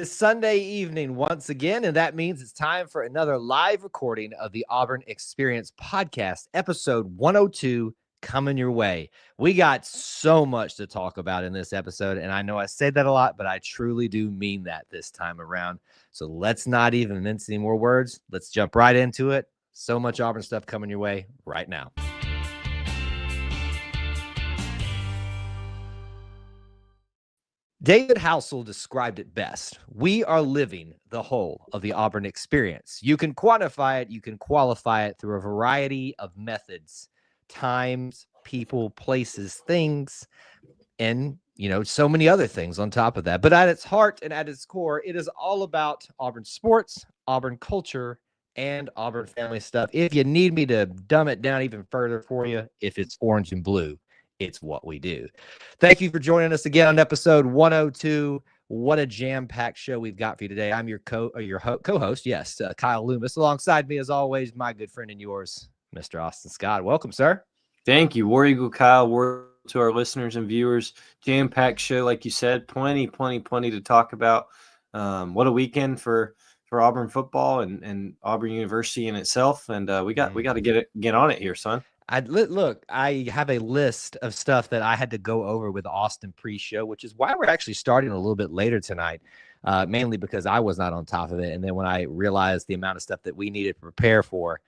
It's Sunday evening once again, and that means it's time for another live recording of the Auburn Experience podcast, episode 102, coming your way. We got so much to talk about in this episode, and I know I say that a lot, but I truly do mean that this time around. So let's not even mince any more words. Let's jump right into it. So much Auburn stuff coming your way right now. David Housel described it best. We are living the whole of the Auburn experience. You can quantify it, you can qualify it through a variety of methods, times, people, places, things, and so many other things on top of that. But at its heart and at its core, it is all about Auburn sports, Auburn culture, and Auburn family stuff. If you need me to dumb it down even further for you, if it's orange and blue, it's what we do. Thank you for joining us again on episode 102. What a jam-packed show we've got for you today. I'm your co-host, yes, Kyle Loomis. Alongside me, as always, my good friend and yours, Mr. Austin Scott. Welcome, sir. Thank you. War Eagle Kyle. War to our listeners and viewers. Jam-packed show, like you said. Plenty to talk about. What a weekend for Auburn football and Auburn University in itself. And we got to get on it here, son. I have a list of stuff that I had to go over with Austin pre-show, which is why we're actually starting a little bit later tonight, mainly because I was not on top of it. And then when I realized the amount of stuff that we needed to prepare for,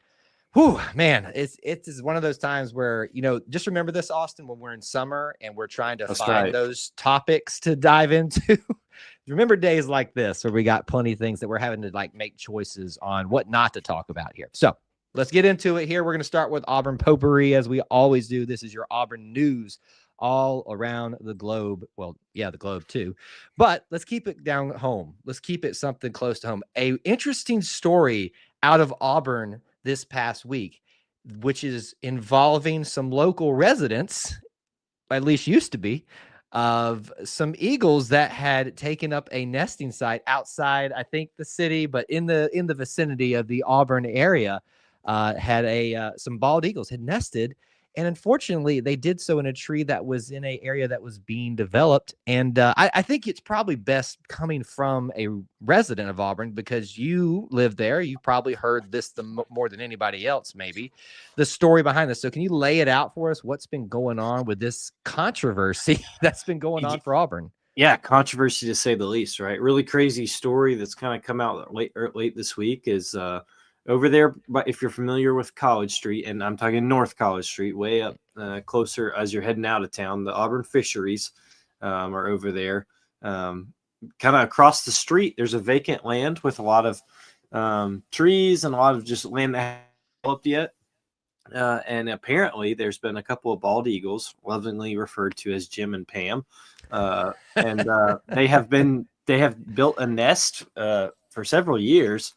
man, it's one of those times where, just remember this, Austin, when we're in summer and we're trying to find those topics to dive into. Remember days like this where we got plenty of things that we're having to make choices on what not to talk about here. So let's get into it here. We're going to start with Auburn potpourri, as we always do. This is your Auburn news all around the globe. Well, yeah, the globe too. But let's keep it down home. Let's keep it something close to home. An interesting story out of Auburn this past week, which is involving some local residents, at least used to be, of some eagles that had taken up a nesting site outside, I think, the city, but in the vicinity of the Auburn area. Had some bald eagles had nested, and unfortunately they did so in a tree that was in an area that was being developed. And I think it's probably best coming from a resident of Auburn, because you live there. You probably heard this more than anybody else, maybe, the story behind this. So can you lay it out for us? What's been going on with this controversy that's been going on for Auburn? Yeah, controversy to say the least, right? Really crazy story that's kind of come out late this week is over there, but if you're familiar with College Street, and I'm talking North College Street, way up closer as you're heading out of town, the Auburn fisheries are over there. Kind of across the street, there's a vacant land with a lot of trees and a lot of just land that hasn't developed yet. And apparently there's been a couple of bald eagles, lovingly referred to as Jim and Pam. And they have built a nest for several years.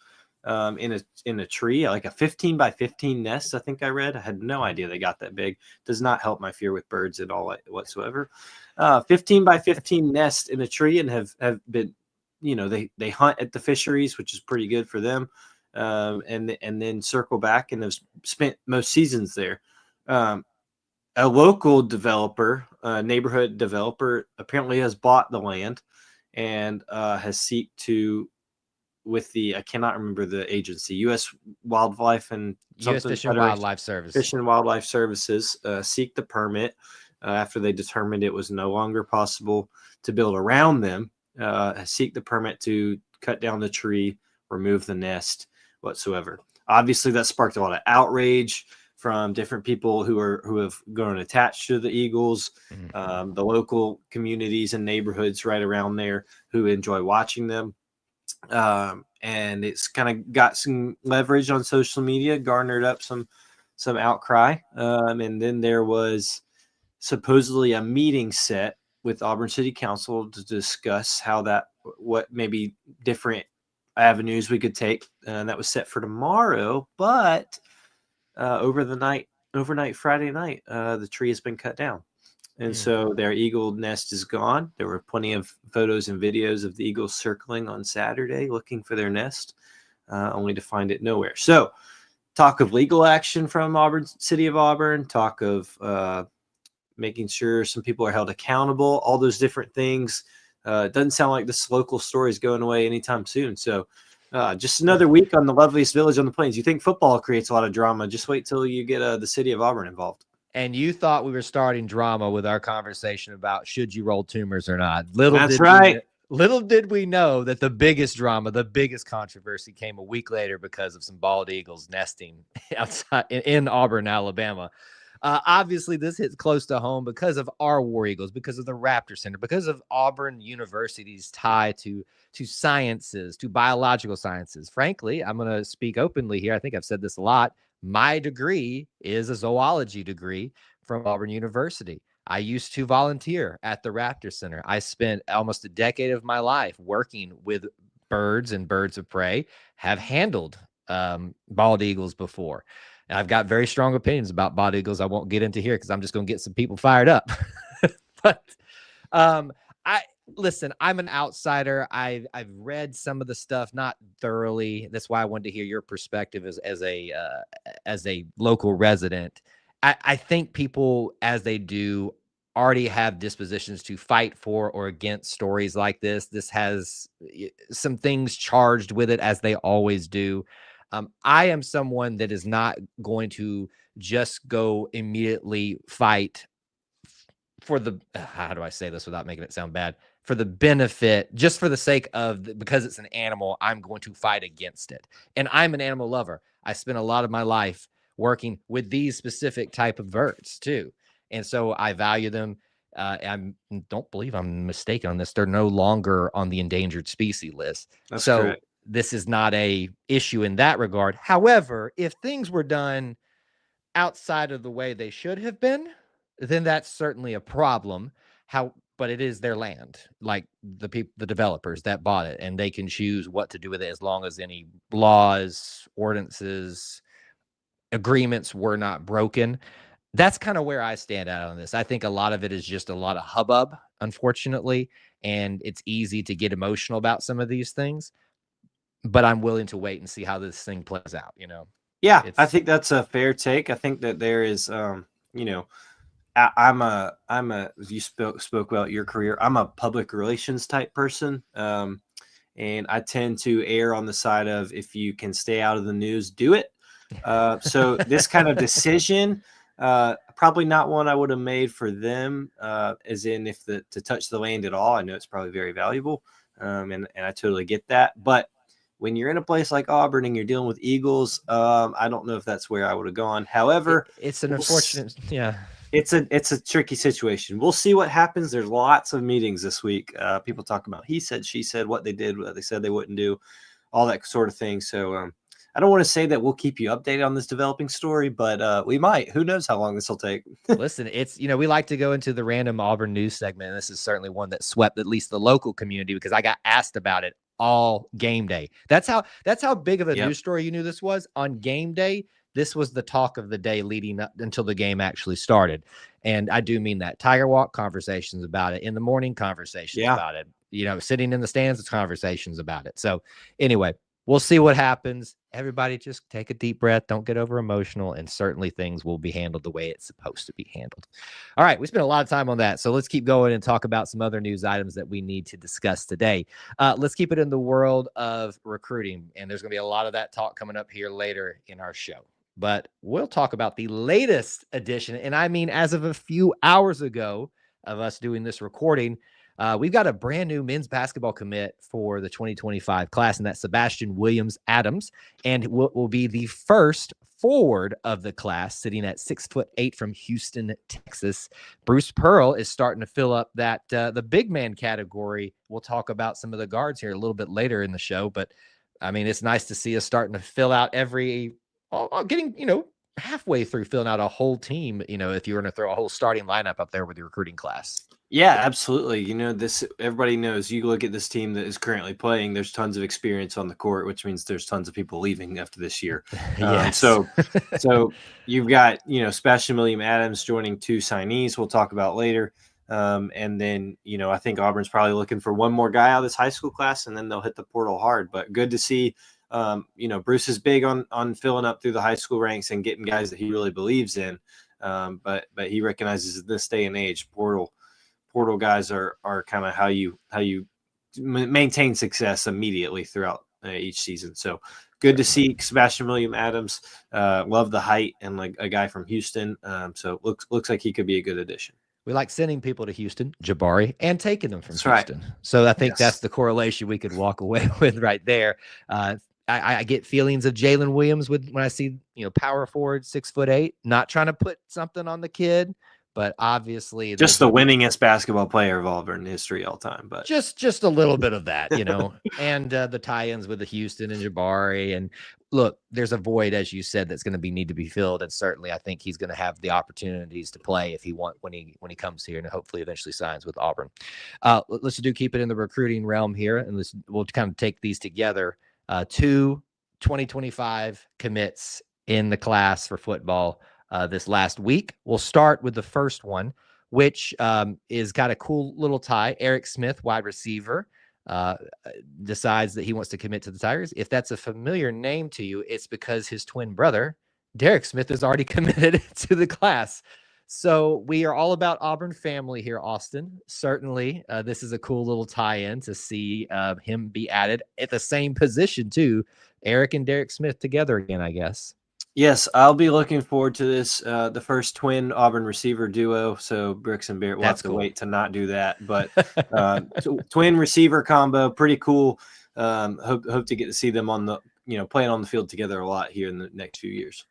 In a tree, like a 15 by 15 nest, I think I read. I had no idea they got that big. Does not help my fear with birds at all whatsoever. 15 by 15 nest in a tree, and have been, they hunt at the fisheries, which is pretty good for them. And then circle back and have spent most seasons there. A local developer, a neighborhood developer, apparently has bought the land and has sought to, with I cannot remember the agency, U.S. Wildlife and U.S. Fish and Wildlife Service. Fish and Wildlife Services seek the permit after they determined it was no longer possible to build around them. Seek the permit to cut down the tree, remove the nest whatsoever. Obviously, that sparked a lot of outrage from different people who have grown attached to the eagles, the local communities and neighborhoods right around there who enjoy watching them. And it's kind of got some leverage on social media, garnered up some outcry. And then there was supposedly a meeting set with Auburn City Council to discuss what maybe different avenues we could take. And that was set for tomorrow, but overnight Friday night, the tree has been cut down. And so their eagle nest is gone. There were plenty of photos and videos of the eagles circling on Saturday looking for their nest, only to find it nowhere. So talk of legal action from Auburn, City of Auburn, talk of making sure some people are held accountable, all those different things it doesn't sound like this local story is going away anytime soon. So just another week on the loveliest village on the plains. You think football creates a lot of drama? Just wait till you get the city of Auburn involved. And you thought we were starting drama with our conversation about should you roll tumors or not. Little did we know that the biggest drama, the biggest controversy came a week later because of some bald eagles nesting outside in Auburn, Alabama. Obviously, this hits close to home because of our War Eagles, because of the Raptor Center, because of Auburn University's tie to sciences, to biological sciences. Frankly, I'm going to speak openly here. I think I've said this a lot. My degree is a zoology degree from Auburn University. I used to volunteer at the Raptor Center. I spent almost a decade of my life working with birds and birds of prey, have handled bald eagles before. And I've got very strong opinions about bald eagles. I won't get into here because I'm just going to get some people fired up. But listen, I'm an outsider. I've read some of the stuff, not thoroughly. That's why I wanted to hear your perspective as a local resident. I think people, as they do, already have dispositions to fight for or against stories like this. This has some things charged with it, as they always do. I am someone that is not going to just go immediately fight for the, how do I say this without making it sound bad? For the benefit, just for the sake of, because it's an animal, I'm going to fight against it. And I'm an animal lover. I spent a lot of my life working with these specific type of birds too. And so I value them. I don't believe I'm mistaken on this. They're no longer on the endangered species list. That's so correct. This is not a issue in that regard. However, if things were done outside of the way they should have been, then that's certainly a problem. But it is their land, like the developers that bought it, and they can choose what to do with it as long as any laws, ordinances, agreements were not broken. That's kind of where I stand out on this. I think a lot of it is just a lot of hubbub, unfortunately, and it's easy to get emotional about some of these things. But I'm willing to wait and see how this thing plays out. Yeah, I think that's a fair take. I think that there is, I'm a you spoke about your career. I'm a public relations type person. And I tend to err on the side of, if you can stay out of the news, do it. So this kind of decision, probably not one I would have made for them, as in to touch the land at all. I know it's probably very valuable. And I totally get that. But when you're in a place like Auburn and you're dealing with eagles, I don't know if that's where I would have gone. However, it's an unfortunate, it's a tricky situation. We'll see what happens. There's lots of meetings this week. People talking about he said, she said, what they did, what they said they wouldn't do, all that sort of thing. So I don't want to say that we'll keep you updated on this developing story, but we might. Who knows how long this will take? Listen, it's, we like to go into the random Auburn news segment. And this is certainly one that swept at least the local community, because I got asked about it all game day. That's how big of a news story you knew this was. On game day, this was the talk of the day leading up until the game actually started. And I do mean that. Tiger Walk, conversations about it. In the morning, conversations about it. Sitting in the stands, conversations about it. So anyway, we'll see what happens. Everybody just take a deep breath. Don't get over emotional. And certainly things will be handled the way it's supposed to be handled. All right. We spent a lot of time on that. So let's keep going and talk about some other news items that we need to discuss today. Let's keep it in the world of recruiting. And there's going to be a lot of that talk coming up here later in our show. But we'll talk about the latest edition. And I mean, as of a few hours ago of us doing this recording, we've got a brand new men's basketball commit for the 2025 class, and that's Sebastian Williams-Adams, and will be the first forward of the class, sitting at 6'8" from Houston, Texas. Bruce Pearl is starting to fill up that the big man category. We'll talk about some of the guards here a little bit later in the show, but I mean, it's nice to see us starting to fill out getting halfway through filling out a whole team. If you're going to throw a whole starting lineup up there with your recruiting class. Yeah, absolutely. Everybody knows, you look at this team that is currently playing, there's tons of experience on the court, which means there's tons of people leaving after this year. Yes. So you've got, Sebastian Williams-Adams joining 2 signees we'll talk about later. And then, I think Auburn's probably looking for one more guy out of this high school class, and then they'll hit the portal hard. But good to see, Bruce is big on filling up through the high school ranks and getting guys that he really believes in. But he recognizes in this day and age, portal portal guys are kind of how you maintain success immediately throughout each season. So good to see Sebastian William Adams. Love the height and like a guy from Houston. So looks like he could be a good addition. We like sending people to Houston, Jabari, and taking them from That's Houston. Right. So I think that's the correlation we could walk away with right there. I get feelings of Jalen Williams when I see, power forward, 6'8", not trying to put something on the kid, but obviously just the winningest basketball player of Auburn history all time. But just a little bit of that, and the tie-ins with the Houston and Jabari. And look, there's a void, as you said, that's going to need to be filled. And certainly I think he's going to have the opportunities to play if he when he comes here and hopefully eventually signs with Auburn. Let's keep it in the recruiting realm here. And we'll kind of take these together. 2 2025 commits in the class for football this last week. We'll start with the first one, which is got a cool little tie. Eric Smith, wide receiver, decides that he wants to commit to the Tigers. If that's a familiar name to you, it's because his twin brother, Derek Smith, is already committed to the class. So we are all about Auburn family here, Austin. Certainly, this is a cool little tie-in to see him be added at the same position too. Eric and Derek Smith together again, I guess. Yes, I'll be looking forward to this. The first twin Auburn receiver duo. So Brooks and Barrett will have to wait to not do that. But twin receiver combo, pretty cool. Hope to get to see them on the playing on the field together a lot here in the next few years.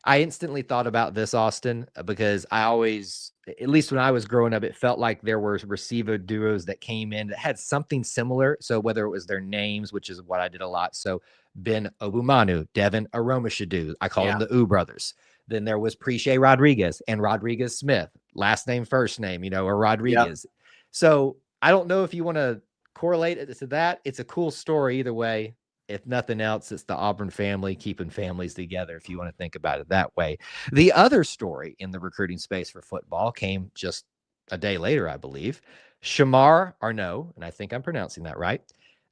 I instantly thought about this, Austin, because I always, at least when I was growing up, it felt like there were receiver duos that came in that had something similar. So whether it was their names, which is what I did a lot. So Ben Obumanu, Devin Aromashadu, I call them the U brothers. Then there was Preche Rodriguez and Rodriguez Smith, last name, first name, or Rodriguez. Yep. So I don't know if you want to correlate it to that. It's a cool story either way. If nothing else, it's the Auburn family keeping families together, if you want to think about it that way. The other story in the recruiting space for football came just a day later, I believe. Shamar Arnaud, and I think I'm pronouncing that right,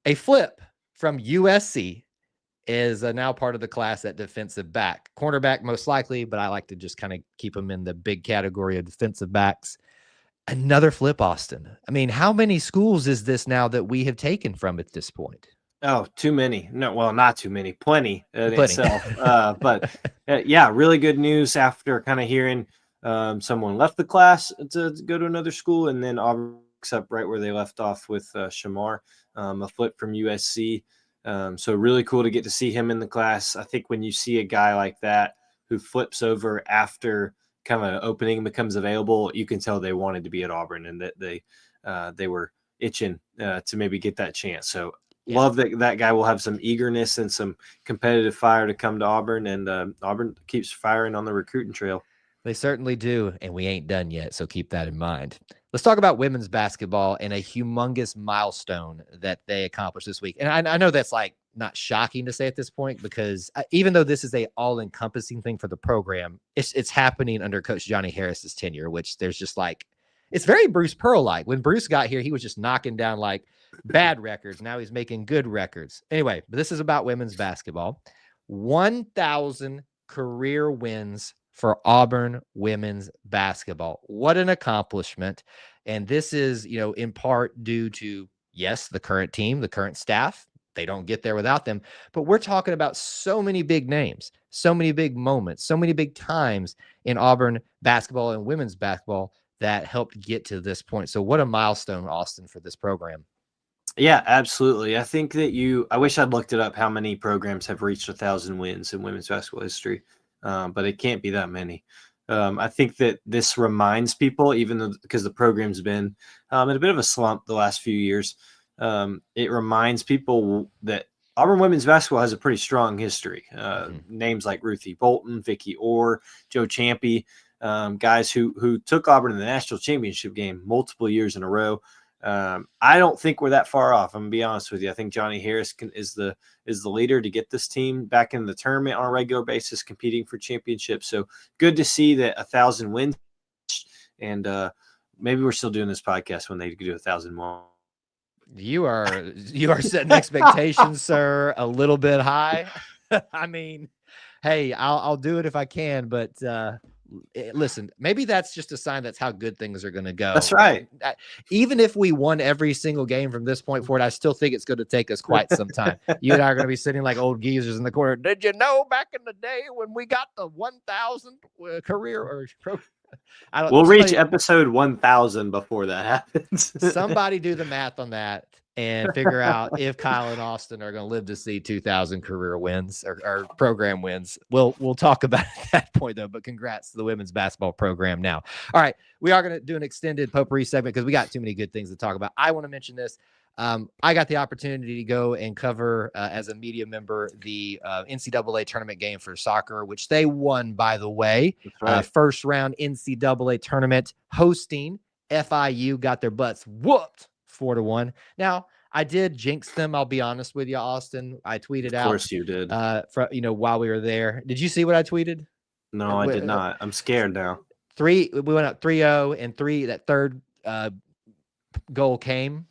a flip from USC, is now part of the class at defensive back. Cornerback most likely, but I like to just kind of keep them in the big category of defensive backs. Another flip, Austin. I mean, how many schools is this now that we have taken from at this point? Oh, too many. No, well, not too many. Plenty in itself. But yeah, really good news after kind of hearing someone left the class to go to another school, and then Auburn picks up right where they left off with Shamar, a flip from USC. So really cool to get to see him in the class. I think when you see a guy like that who flips over after kind of opening becomes available, you can tell they wanted to be at Auburn and that they were itching to maybe get that chance. So love that guy will have some eagerness and some competitive fire to come to Auburn, and Auburn keeps firing on the recruiting trail. They certainly do, and we ain't done yet, so keep that in mind. Let's talk about women's basketball and a humongous milestone that they accomplished this week. And I know that's like not shocking to say at this point, because even though this is a all-encompassing thing for the program, it's happening under Coach Johnny Harris's tenure, which there's just like, it's very Bruce Pearl-like. When Bruce got here, he was just knocking down like bad records. Now he's making good records. Anyway, but this is about women's basketball. 1,000 career wins for Auburn women's basketball. What an accomplishment. And this is, in part due to, yes, the current team, the current staff. They don't get there without them. But we're talking about so many big names, so many big moments, so many big times in Auburn basketball and women's basketball that helped get to this point. So what a milestone, Austin, for this program. Yeah, absolutely. I think that I wish I'd looked it up how many programs have reached 1,000 wins in women's basketball history, but it can't be that many. I think that this reminds people, even though because the program's been in a bit of a slump the last few years, it reminds people that Auburn women's basketball has a pretty strong history. Names like Ruthie Bolton, Vicky Orr, Joe Champy, guys who took Auburn in the national championship game multiple years in a row. I don't think we're that far off. I'm gonna be honest with you. I think Johnny Harris is the leader to get this team back in the tournament on a regular basis, competing for championships. So good to see that 1,000 wins, and maybe we're still doing this podcast when they do 1,000 more. You are setting expectations, sir, a little bit high. I mean, hey, I'll do it if I can, but listen, maybe that's just a sign that's how good things are going to go. That's right. Even if we won every single game from this point forward, I still think it's going to take us quite some time. You and I are going to be sitting like old geezers in the corner. Did you know back in the day when we got the 1,000 career or we'll reach episode 1,000 before that happens. Somebody do the math on that and figure out if Kyle and Austin are going to live to see 2,000 career wins or program wins. We'll talk about it at that point, though. But congrats to the women's basketball program now. All right, we are going to do an extended potpourri segment because we got too many good things to talk about. I want to mention this. I got the opportunity to go and cover as a media member the NCAA tournament game for soccer, which they won, by the way. Right. First round NCAA tournament hosting FIU, got their butts whooped 4-1. Now, I did jinx them. I'll be honest with you, Austin. I tweeted out. Of course you did. While we were there. Did you see what I tweeted? No, I did not. I'm scared now. We went up 3-0 and that third goal came.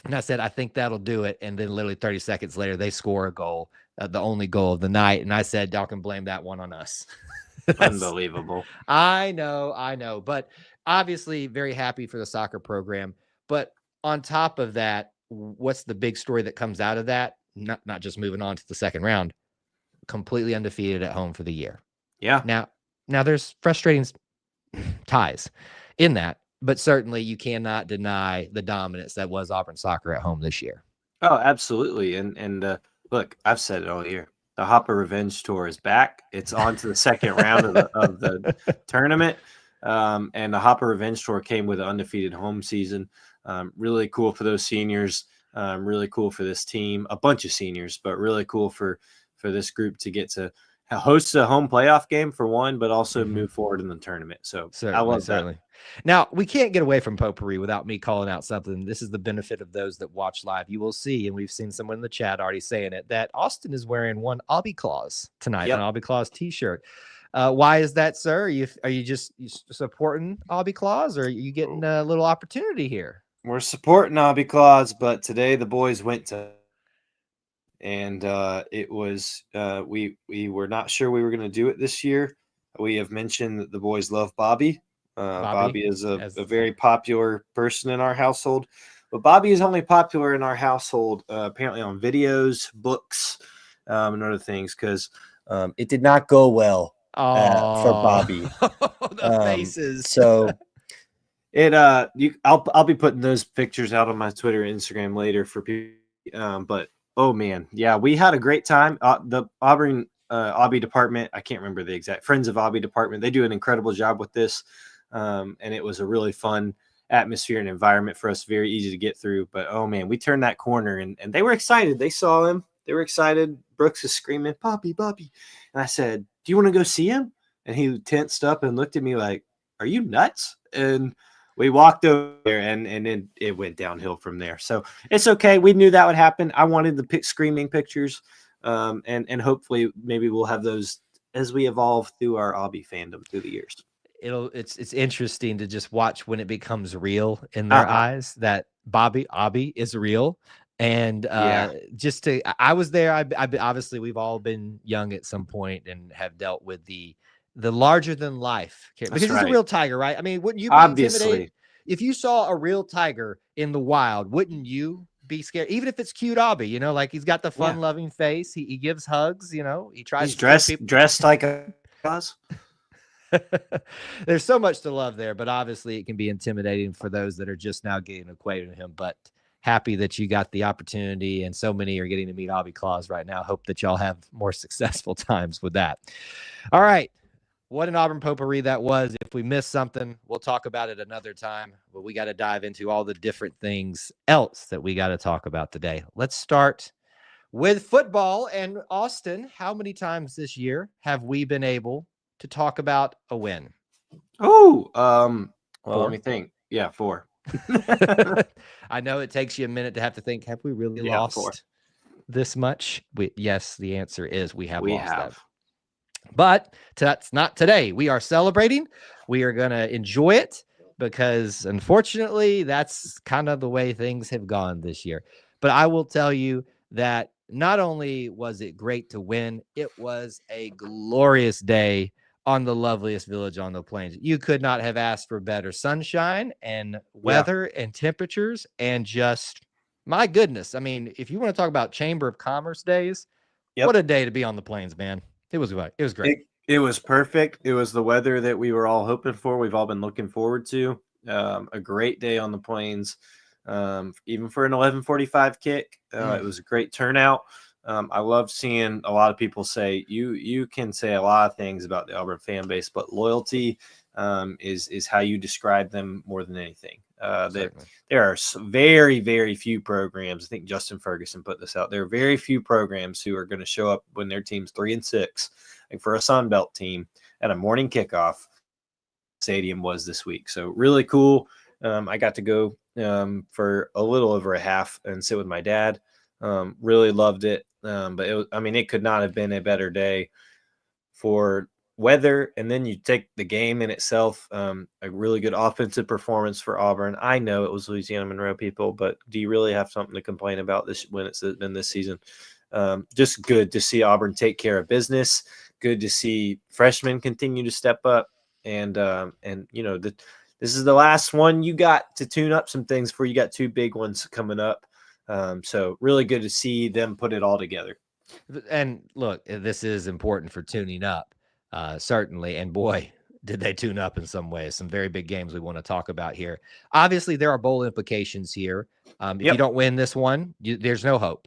And I said, I think that'll do it. And then literally 30 seconds later, they score a goal, the only goal of the night. And I said, y'all can blame that one on us. Unbelievable. I know. But obviously very happy for the soccer program. But on top of that, what's the big story that comes out of that? Not just moving on to the second round, completely undefeated at home for the year. Yeah. Now there's frustrating ties in that. But certainly you cannot deny the dominance that was Auburn soccer at home this year. Oh, absolutely. And look, I've said it all year. The Hopper Revenge Tour is back. It's on to the second round of the tournament. And the Hopper Revenge Tour came with an undefeated home season. Really cool for those seniors. Really cool for this team. A bunch of seniors, but really cool for this group to get to host a home playoff game for one, but also move forward in the tournament. So I love that. Now, we can't get away from potpourri without me calling out something. This is the benefit of those that watch live. You will see, and we've seen someone in the chat already saying it, that Austin is wearing one Aubie Claus tonight, an Aubie Claus t-shirt. Why is that, sir? Are you just supporting Aubie Claus, or are you getting a little opportunity here? We're supporting Aubie Claus, but today the boys went to, and it was we were not sure we were going to do it this year. We have mentioned that the boys love Bobby. Bobby is a very popular person in our household, but Bobby is only popular in our household apparently on videos, books, and other things, because it did not go well for Bobby. The faces. So I'll be putting those pictures out on my Twitter and Instagram later for people. But oh man, yeah, we had a great time. The Auburn Aubie department, I can't remember the exact Friends of Aubie department. They do an incredible job with this. And it was a really fun atmosphere and environment for us, very easy to get through. But oh man, we turned that corner and they were excited. They saw him. They were excited. Brooks is screaming, Bobby, Bobby. And I said, do you want to go see him? And he tensed up and looked at me like, are you nuts? And we walked over there and then it went downhill from there. So it's okay. We knew that would happen. I wanted the screaming pictures. And hopefully maybe we'll have those as we evolve through our Aubie fandom through the years. It's interesting to just watch when it becomes real in their eyes that Aubie is real. And I was there. I obviously we've all been young at some point and have dealt with the larger than life because it's a real tiger, right? I mean, wouldn't you be intimidated if you saw a real tiger in the wild? Wouldn't you be scared, even if it's cute Aubie? Like he's got the fun loving face. He gives hugs. He tries. He's dressed like a cause. There's so much to love there, but obviously it can be intimidating for those that are just now getting acquainted with him. But happy that you got the opportunity, and so many are getting to meet Aubie Claus right now. Hope that y'all have more successful times with that. All right. What an Auburn potpourri that was. If we missed something, we'll talk about it another time, but we got to dive into all the different things else that we got to talk about today. Let's start with football. And Austin, how many times this year have we been able to talk about a win? Well, let me think. Yeah, 4. I know it takes you a minute to have to think, have we really lost 4. This much? Yes, the answer is we have lost that. But that's not today. We are celebrating. We are going to enjoy it because, unfortunately, that's kind of the way things have gone this year. But I will tell you that not only was it great to win, it was a glorious day on the loveliest village on the plains. You could not have asked for better sunshine and Yeah. weather and temperatures, and just, my goodness. I mean, if you want to talk about Chamber of Commerce days, Yep. what a day to be on the plains, man. It was great. It was great. It was perfect. It was the weather that we were all hoping for. We've all been looking forward to. A great day on the plains, even for an 11:45 kick. It was a great turnout. I love seeing a lot of people say you can say a lot of things about the Auburn fan base, but loyalty is how you describe them more than anything. There are very, very few programs. I think Justin Ferguson put this out. There are very few programs who are going to show up when their team's 3-6, like for a Sun Belt team at a morning kickoff. Stadium was this week, so really cool. I got to go for a little over a half and sit with my dad. Really loved it. But it could not have been a better day for weather. And then you take the game in itself, a really good offensive performance for Auburn. I know it was Louisiana Monroe, people, but do you really have something to complain about this when it's been this season? Just good to see Auburn take care of business. Good to see freshmen continue to step up. And this is the last one. You got to tune up some things before you got two big ones coming up. So really good to see them put it all together. And look, this is important for tuning up, certainly. And boy, did they tune up in some ways. Some very big games we want to talk about here. Obviously, there are bowl implications here. If you don't win this one, there's no hope.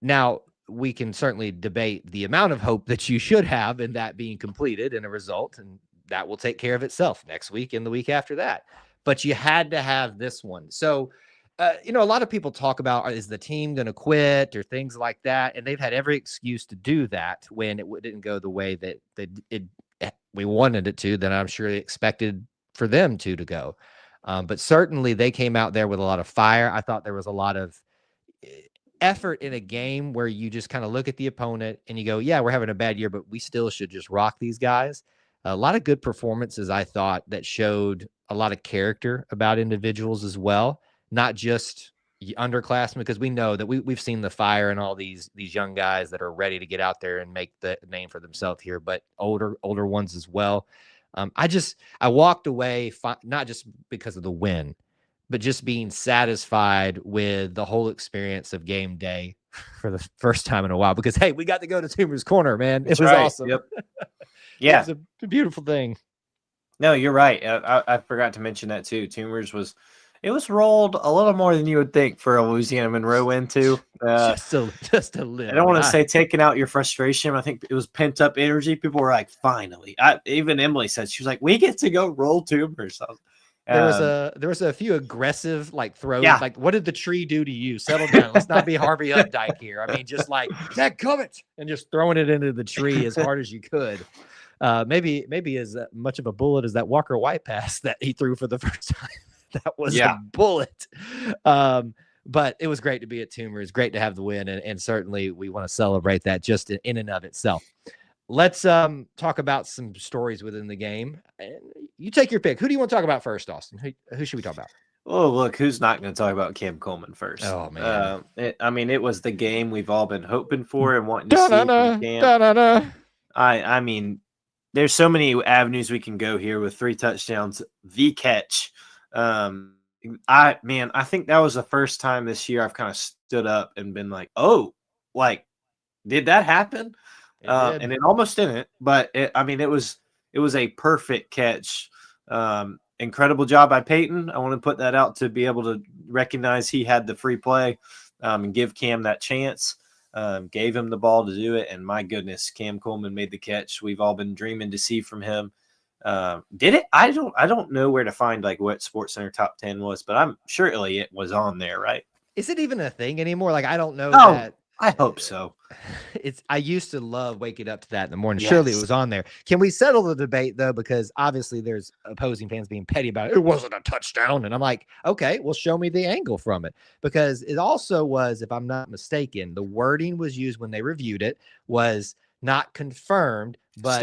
Now, we can certainly debate the amount of hope that you should have in that being completed in a result, and that will take care of itself next week and the week after that. But you had to have this one. So, a lot of people talk about, is the team going to quit or things like that? And they've had every excuse to do that when it didn't go the way that we wanted it to, that I'm sure they expected for them to go. But certainly they came out there with a lot of fire. I thought there was a lot of effort in a game where you just kind of look at the opponent and you go, yeah, we're having a bad year, but we still should just rock these guys. A lot of good performances, I thought, that showed a lot of character about individuals as well, not just underclassmen, because we know that we've seen the fire in all these young guys that are ready to get out there and make the name for themselves here, but older ones as well. I walked away not just because of the win, but just being satisfied with the whole experience of game day for the first time in a while, because, hey, we got to go to Toomer's Corner, man. It was awesome. Yep. Yeah. It was a beautiful thing. No, you're right. I forgot to mention that too. Toomer's was rolled a little more than you would think for a Louisiana Monroe win too. Just a little. I don't want to say taking out your frustration. I think it was pent up energy. People were like, finally. Even Emily said, she was like, we get to go roll Toomer's. There was a few aggressive throws. Yeah. Like, what did the tree do to you? Settle down. Let's not be Harvey Updike here. I mean, just like that covet and just throwing it into the tree as hard as you could. Maybe as much of a bullet as that Walker White pass that he threw for the first time. That was a bullet. But it was great to be at Toomer. It's great to have the win, and certainly we want to celebrate that just in and of itself. Let's talk about some stories within the game. You take your pick. Who do you want to talk about first, Austin? Who should we talk about? Oh, look, who's not going to talk about Cam Coleman first? Oh, man. It was the game we've all been hoping for and wanting to see from Cam. I mean, there's so many avenues we can go here with 3 touchdowns, the catch. I think that was the first time this year I've kind of stood up and been like, oh, did that happen? And it almost didn't, but it was a perfect catch. Incredible job by Peyton. I want to put that out to be able to recognize he had the free play and give Cam that chance. Gave him the ball to do it, and my goodness, Cam Coleman made the catch we've all been dreaming to see from him. Did it? I don't know where to find what SportsCenter top 10 was, but I'm surely it was on there, right? Is it even a thing anymore? I don't know. That. I hope so. I used to love waking up to that in the morning. Yes. Surely it was on there. Can we settle the debate though? Because obviously there's opposing fans being petty about it. It wasn't a touchdown. And I'm like, okay, well, show me the angle from it. Because it also was, if I'm not mistaken, the wording was used when they reviewed it was not confirmed, but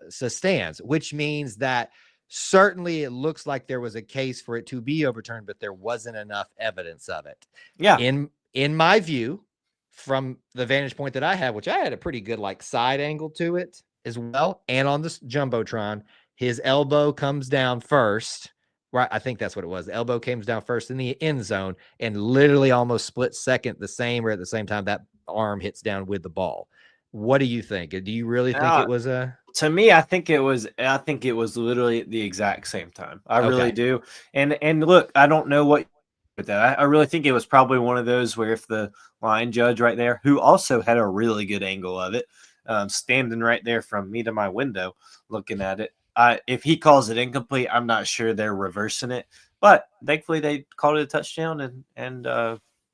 stands, which means that certainly it looks like there was a case for it to be overturned, but there wasn't enough evidence of it. Yeah. In my view, from the vantage point that I had, which I had a pretty good side angle to it, as well. And on this Jumbotron, his elbow comes down first. Right. I think that's what it was. The elbow comes down first in the end zone and literally almost split second, the same or at the same time that arm hits down with the ball. What do you think? Do you really think it was a? To me, I think it was literally at the exact same time. I really do. And look, I don't know what with that. I really think it was probably one of those where if the line judge right there, who also had a really good angle of it, standing right there from me to my window looking at it, if he calls it incomplete, I'm not sure they're reversing it. But thankfully they called it a touchdown and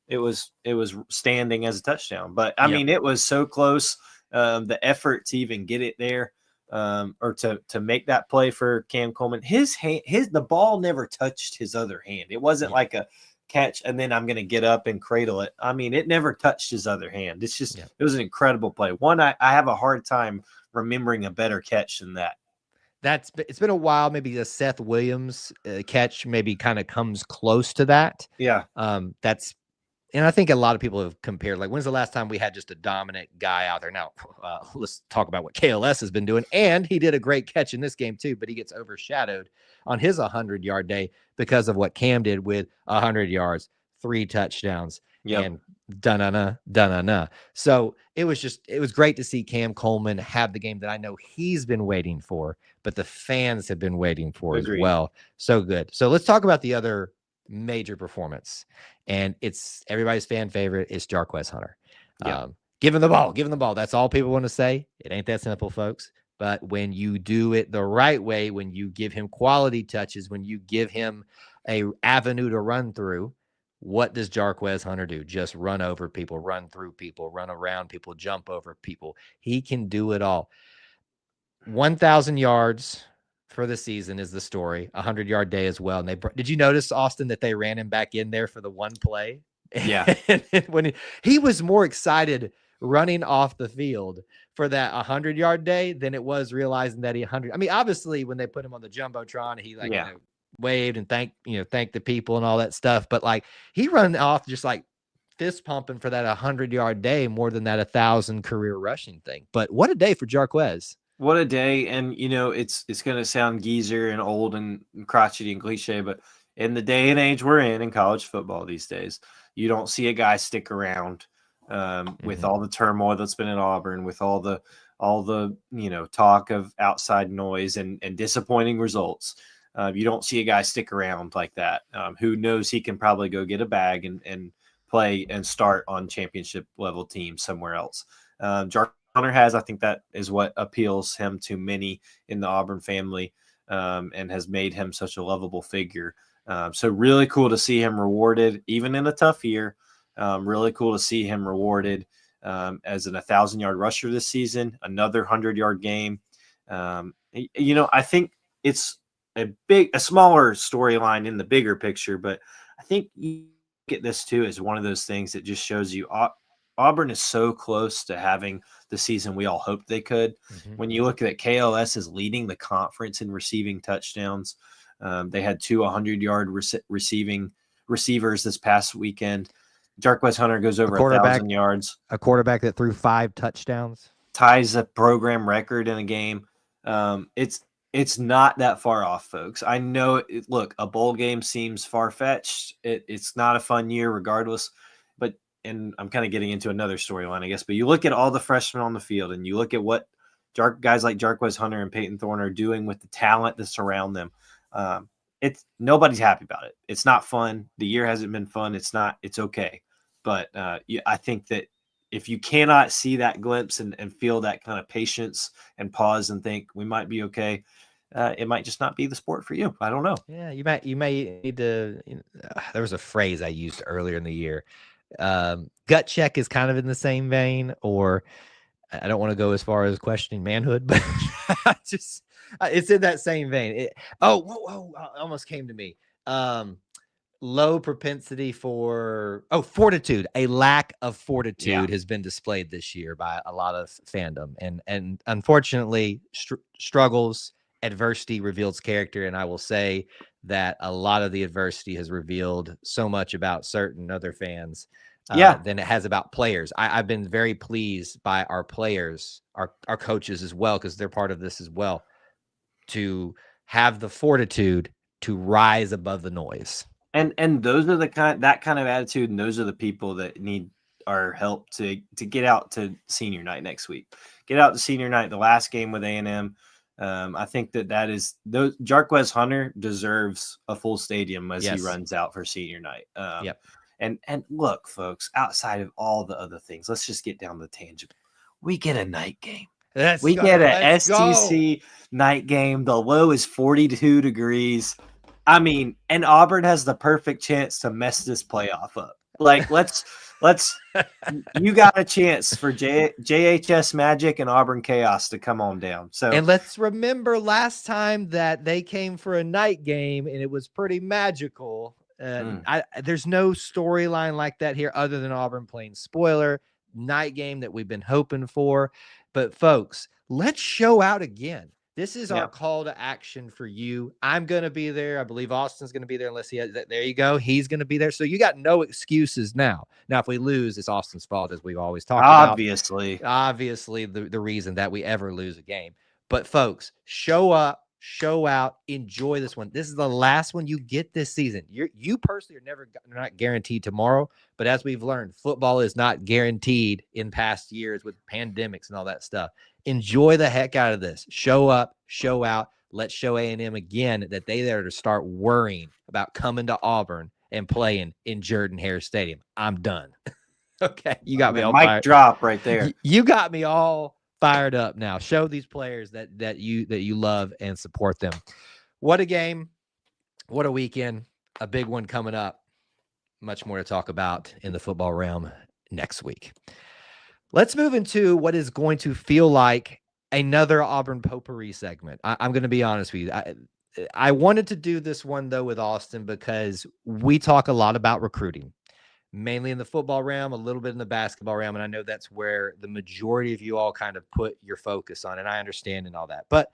it was standing as a touchdown. But I mean, it was so close. The effort to even get it there, or to make that play for Cam Coleman, the ball never touched his other hand. It wasn't like a catch and then I'm going to get up and cradle it. I mean, it never touched his other hand. It's just, it was an incredible play. One, I have a hard time remembering a better catch than that. It's been a while. Maybe the Seth Williams catch maybe kind of comes close to that. Yeah. And I think a lot of people have compared, like, when's the last time we had just a dominant guy out there? Now, let's talk about what KLS has been doing. And he did a great catch in this game too, but he gets overshadowed on his 100-yard day because of what Cam did with 100 yards, 3 touchdowns, and da-na-na. So it was great to see Cam Coleman have the game that I know he's been waiting for, but the fans have been waiting for as well. So good. So let's talk about the other major performance, and it's everybody's fan favorite. It's Jarquez Hunter. Give him the ball. That's all people want to say. It ain't that simple, folks. But when you do it the right way, when you give him quality touches, when you give him a avenue to run through, what does Jarquez Hunter do? Just run over people, run through people, run around people, jump over people. He can do it all. 1,000 yards for the season is the story. 100-yard day as well. And did you notice, Austin, that they ran him back in there for the one play? Yeah. When he was more excited running off the field for that 100-yard day than it was realizing that he 100. I mean, obviously when they put him on the Jumbotron, he waved and thanked the people and all that stuff. But like, he run off just like fist pumping for that 100-yard day more than that 1,000 career rushing thing. But what a day for Jarquez. What a day. And, it's going to sound geezer and old and crotchety and cliche, but in the day and age we're in college football these days, you don't see a guy stick around with all the turmoil that's been at Auburn, with all the talk of outside noise and disappointing results. You don't see a guy stick around like that. Who knows, he can probably go get a bag and play and start on championship level teams somewhere else. Hunter has. I think that is what appeals him to many in the Auburn family, and has made him such a lovable figure. So really cool to see him rewarded, even in a tough year. Really cool to see him rewarded as an 1,000-yard rusher this season, another 100-yard game. I think it's a smaller storyline in the bigger picture, but I think you get this too as one of those things that just shows you Auburn is so close to having the season we all hoped they could. When you look at KLS is leading the conference in receiving touchdowns. They had 2 100-yard receiving receivers this past weekend. Jarquez Hunter goes over 1,000 yards. A quarterback that threw 5 touchdowns. Ties a program record in a game. It's not that far off, folks. I know. Look, a bowl game seems far-fetched. It's not a fun year regardless. And I'm kind of getting into another storyline, I guess. But you look at all the freshmen on the field, and you look at what guys like Jarquez Hunter and Peyton Thorne are doing with the talent that surround them. Nobody's happy about it. It's not fun. The year hasn't been fun. It's not. It's okay. But I think that if you cannot see that glimpse and feel that kind of patience and pause and think we might be okay, it might just not be the sport for you. I don't know. Yeah, you may need to. There was a phrase I used earlier in the year. Gut check is kind of in the same vein, or I don't want to go as far as questioning manhood, but it's in that same vein. Almost came to me. Low propensity for fortitude. A lack of fortitude has been displayed this year by a lot of fandom, and unfortunately, struggles, adversity reveals character, and I will say that a lot of the adversity has revealed so much about certain other fans than it has about players. I've been very pleased by our players, our coaches as well, because they're part of this as well, to have the fortitude to rise above the noise. And those are that kind of attitude, and those are the people that need our help to get out to senior night next week. Get out to senior night, the last game with A&M. I think that is those Jarquez Hunter deserves a full stadium as he runs out for senior night. And look, folks, outside of all the other things, let's just get down to the tangible. We get a night game. We get a STC night game. The low is 42 degrees. I mean, and Auburn has the perfect chance to mess this playoff up. Like, let's you got a chance for JHS Magic and Auburn Chaos to come on down. So, and let's remember last time that they came for a night game and it was pretty magical. There's no storyline like that here other than Auburn playing spoiler night game that we've been hoping for. But folks, let's show out again. This is our call to action for you. I'm going to be there. I believe Austin's going to be there unless he has that. There you go. He's going to be there. So you got no excuses now. Now, if we lose, it's Austin's fault, as we've always talked about. Obviously, the reason that we ever lose a game. But folks, show up, show out, enjoy this one. This is the last one you get this season. You personally are not guaranteed tomorrow. But as we've learned, football is not guaranteed in past years with pandemics and all that stuff. Enjoy the heck out of this. Show up, show out. Let's show A&M again that they there to start worrying about coming to Auburn and playing in Jordan-Hare Stadium. I'm done. Okay, you got me all mic fired. Drop right there. You got me all fired up now. Show these players that you love and support them. What a game. What a weekend. A big one coming up. Much more to talk about in the football realm next week. Let's move into what is going to feel like another Auburn potpourri segment. I'm going to be honest with you. I wanted to do this one, though, with Austin because we talk a lot about recruiting, mainly in the football realm, a little bit in the basketball realm, and I know that's where the majority of you all kind of put your focus on, and I understand and all that. But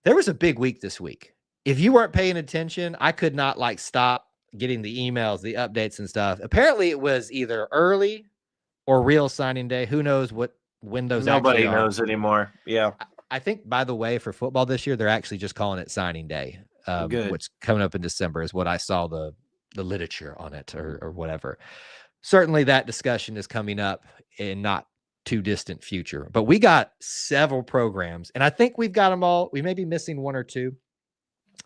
there was a big week this week. If you weren't paying attention, I could not, stop getting the emails, the updates and stuff. Apparently, it was either early or real signing day. Who knows what windows Nobody actually are. knows anymore. Yeah. I think, by the way, for football this year, they're actually just calling it signing day. What's coming up in December is what I saw the literature on it or whatever. Certainly that discussion is coming up in not too distant future. But we got several programs, and I think we've got them all. We may be missing one or two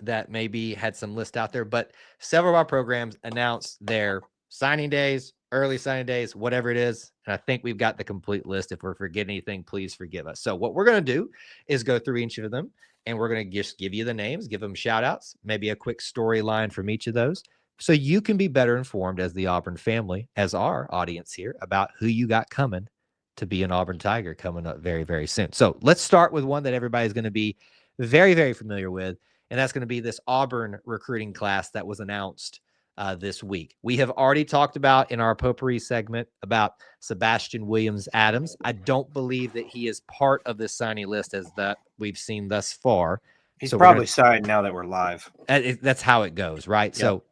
that maybe had some list out there, but several of our programs announced their signing days, early signing days, whatever it is. And I think we've got the complete list. If we're forgetting anything, please forgive us. So what we're going to do is go through each of them, and we're going to just give you the names, give them shout outs, maybe a quick storyline from each of those, so you can be better informed as the Auburn family, as our audience here, about who you got coming to be an Auburn Tiger coming up very, very soon. So let's start with one that everybody's going to be very, very familiar with, and that's going to be this Auburn recruiting class that was announced this week. We have already talked about in our potpourri segment about Sebastian Williams-Adams. I don't believe that he is part of this signing list as that we've seen thus far. He's probably signed now that we're live. That's how it goes, right? Yep. So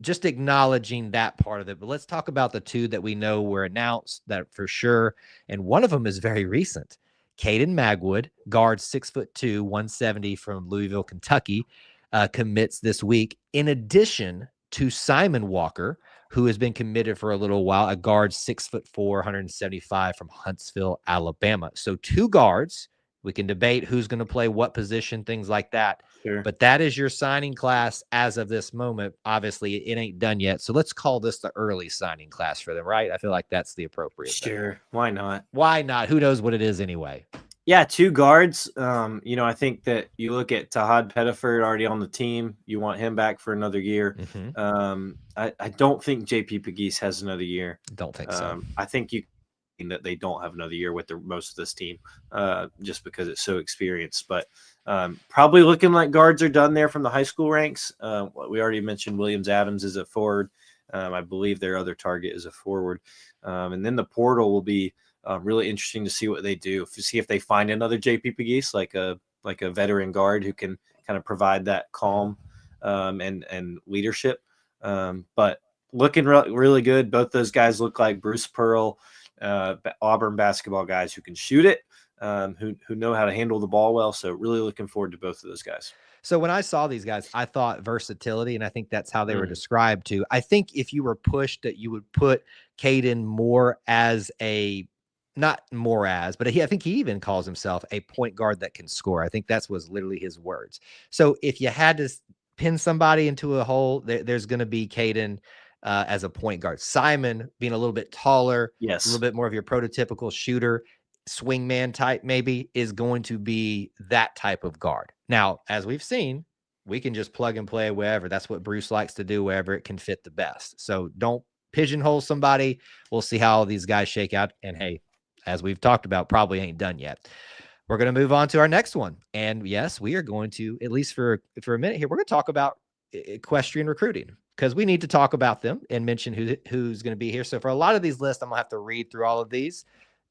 just acknowledging that part of it. But let's talk about the two that we know were announced that for sure. And one of them is very recent. Caden Magwood, guard 6'2", 170 from Louisville, Kentucky, commits this week. In addition to Simon Walker, who has been committed for a little while, a guard 6'4", 175 from Huntsville, Alabama. So two guards. We can debate who's going to play what position, things like that. Sure. But that is your signing class as of this moment. Obviously, it ain't done yet. So let's call this the early signing class for them, right? I feel like that's the appropriate thing. Sure. Why not? Why not? Who knows what it is anyway? Yeah, two guards. I think that you look at Tahad Pettiford already on the team. You want him back for another year. Mm-hmm. I don't think JP Pegues has another year. Don't think so. I think that they don't have another year with most of this team, just because it's so experienced. But probably looking like guards are done there from the high school ranks. We already mentioned Williams-Adams is a forward. I believe their other target is a forward. And then the portal will be really interesting to see what they do. See if they find another JP Pegues, like a veteran guard who can kind of provide that calm and leadership. But looking really good. Both those guys look like Bruce Pearl, Auburn basketball guys who can shoot it, who know how to handle the ball well. So really looking forward to both of those guys. So when I saw these guys, I thought versatility, and I think that's how they were described too. I think if you were pushed, that you would put Caden more as a, not more as, but I think he even calls himself a point guard that can score. I think that's was literally his words. So if you had to pin somebody into a hole, there's going to be Caden as a point guard. Simon being a little bit taller, yes, a little bit more of your prototypical shooter, swingman type, maybe, is going to be that type of guard. Now, as we've seen, we can just plug and play wherever. That's what Bruce likes to do, wherever it can fit the best. So don't pigeonhole somebody. We'll see how all these guys shake out. And hey, as we've talked about, probably ain't done yet. We're going to move on to our next one. And yes, we are going to, at least for a minute here, we're going to talk about equestrian recruiting, because we need to talk about them and mention who's going to be here. So for a lot of these lists, I'm going to have to read through all of these.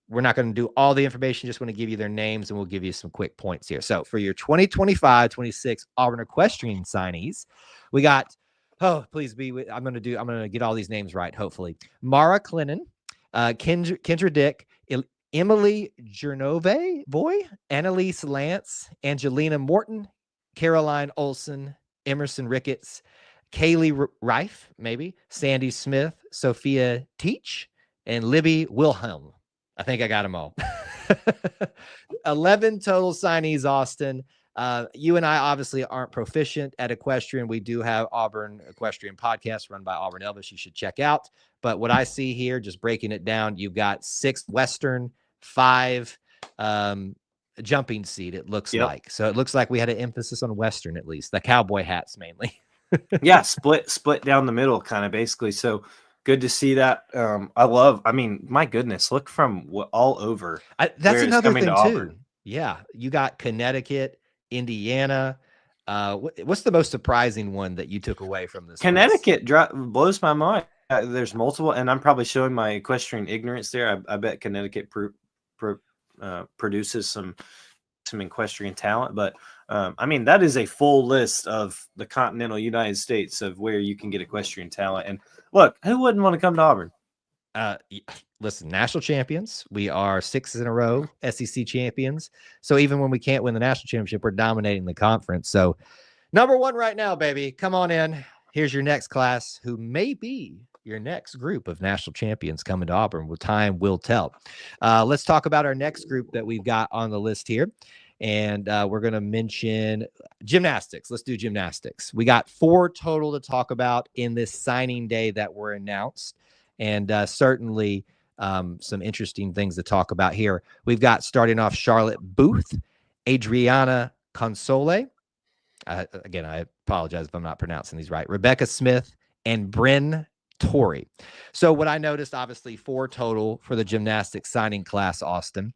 We're not going to do all the information, just want to give you their names, and we'll give you some quick points here. So for your 2025-26 Auburn Equestrian signees, we got, please be, I'm going to get all these names right, hopefully. Mara Clinton, Kendra Dick, Emily Jernove, Annalise Lance, Angelina Morton, Caroline Olson, Emerson Ricketts, Kaylee Reif, maybe, Sandy Smith, Sophia Teach, and Libby Wilhelm. I think I got them all. 11 total signees, Austin. You and I obviously aren't proficient at equestrian. We do have Auburn Equestrian podcast run by Auburn Elvis you should check out. But what I see here, just breaking it down, you've got 6 Western, 5 jumping seat, it looks like. So it looks like we had an emphasis on Western, at least. The cowboy hats mainly. Yeah, split down the middle, kind of basically. So good to see that. I mean, my goodness, look from all over. That's another thing too. Yeah, you got Connecticut, Indiana. What's the most surprising one that you took away from this? Connecticut blows my mind. There's multiple, and I'm probably showing my equestrian ignorance there. I bet Connecticut produces some equestrian talent, but I mean, that is a full list of the continental United States of where you can get equestrian talent. And look, who wouldn't want to come to Auburn? Listen, national champions. We are 6 in a row SEC champions. So even when we can't win the national championship, we're dominating the conference. So number 1 right now, baby. Come on in. Here's your next class, who may be your next group of national champions coming to Auburn. Well, time will tell. Let's talk about our next group that we've got on the list here. And we're going to mention gymnastics. Let's do gymnastics. We got 4 total to talk about in this signing day that were announced. And certainly some interesting things to talk about here. We've got, starting off, Charlotte Booth, Adriana Console. Again, I apologize if I'm not pronouncing these right. Rebecca Smith and Bryn Torrey. So what I noticed, obviously 4 total for the gymnastics signing class, Austin.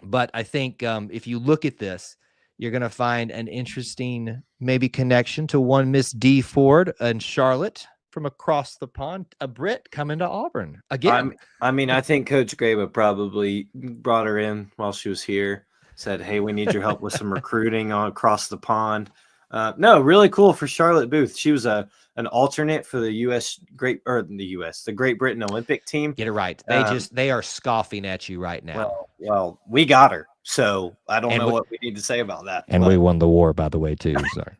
But I think if you look at this, you're going to find an interesting maybe connection to one Miss D. Ford and Charlotte from across the pond, a Brit coming to Auburn again. I mean, I think Coach Graba probably brought her in while she was here, said, hey, we need your help with some recruiting across the pond. No, really cool for Charlotte Booth. She was an alternate for the the Great Britain Olympic team. Get it right. They are scoffing at you right now. Well, we got her. So I don't know what we need to say about that. And we won the war, by the way, too. Sorry.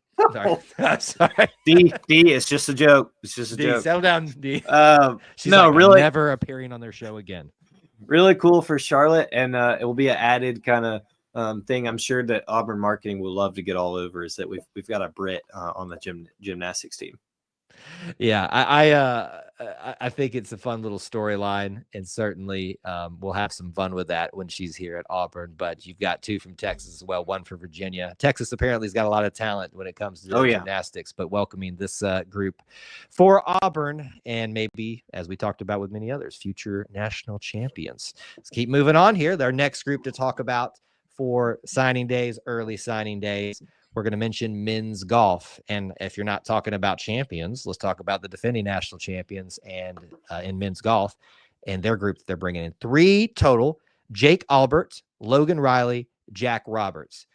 Sorry. D, it's just a joke. It's just a joke. Settle down, D. She's really never appearing on their show again. Really cool for Charlotte, and it will be an added kind of thing. I'm sure that Auburn marketing would love to get all over, is that we've got a Brit on the gymnastics team. Yeah, I think it's a fun little storyline, and certainly we'll have some fun with that when she's here at Auburn. But you've got 2 from Texas as well, 1 from Virginia. Texas apparently has got a lot of talent when it comes to gymnastics, but welcoming this group for Auburn, and maybe, as we talked about with many others, future national champions. Let's keep moving on here. Their next group to talk about for signing days, early signing days. We're going to mention men's golf. And if you're not talking about champions, let's talk about the defending national champions and in men's golf and their group. They're bringing in 3 total: Jake Albert, Logan Riley, Jack Roberts.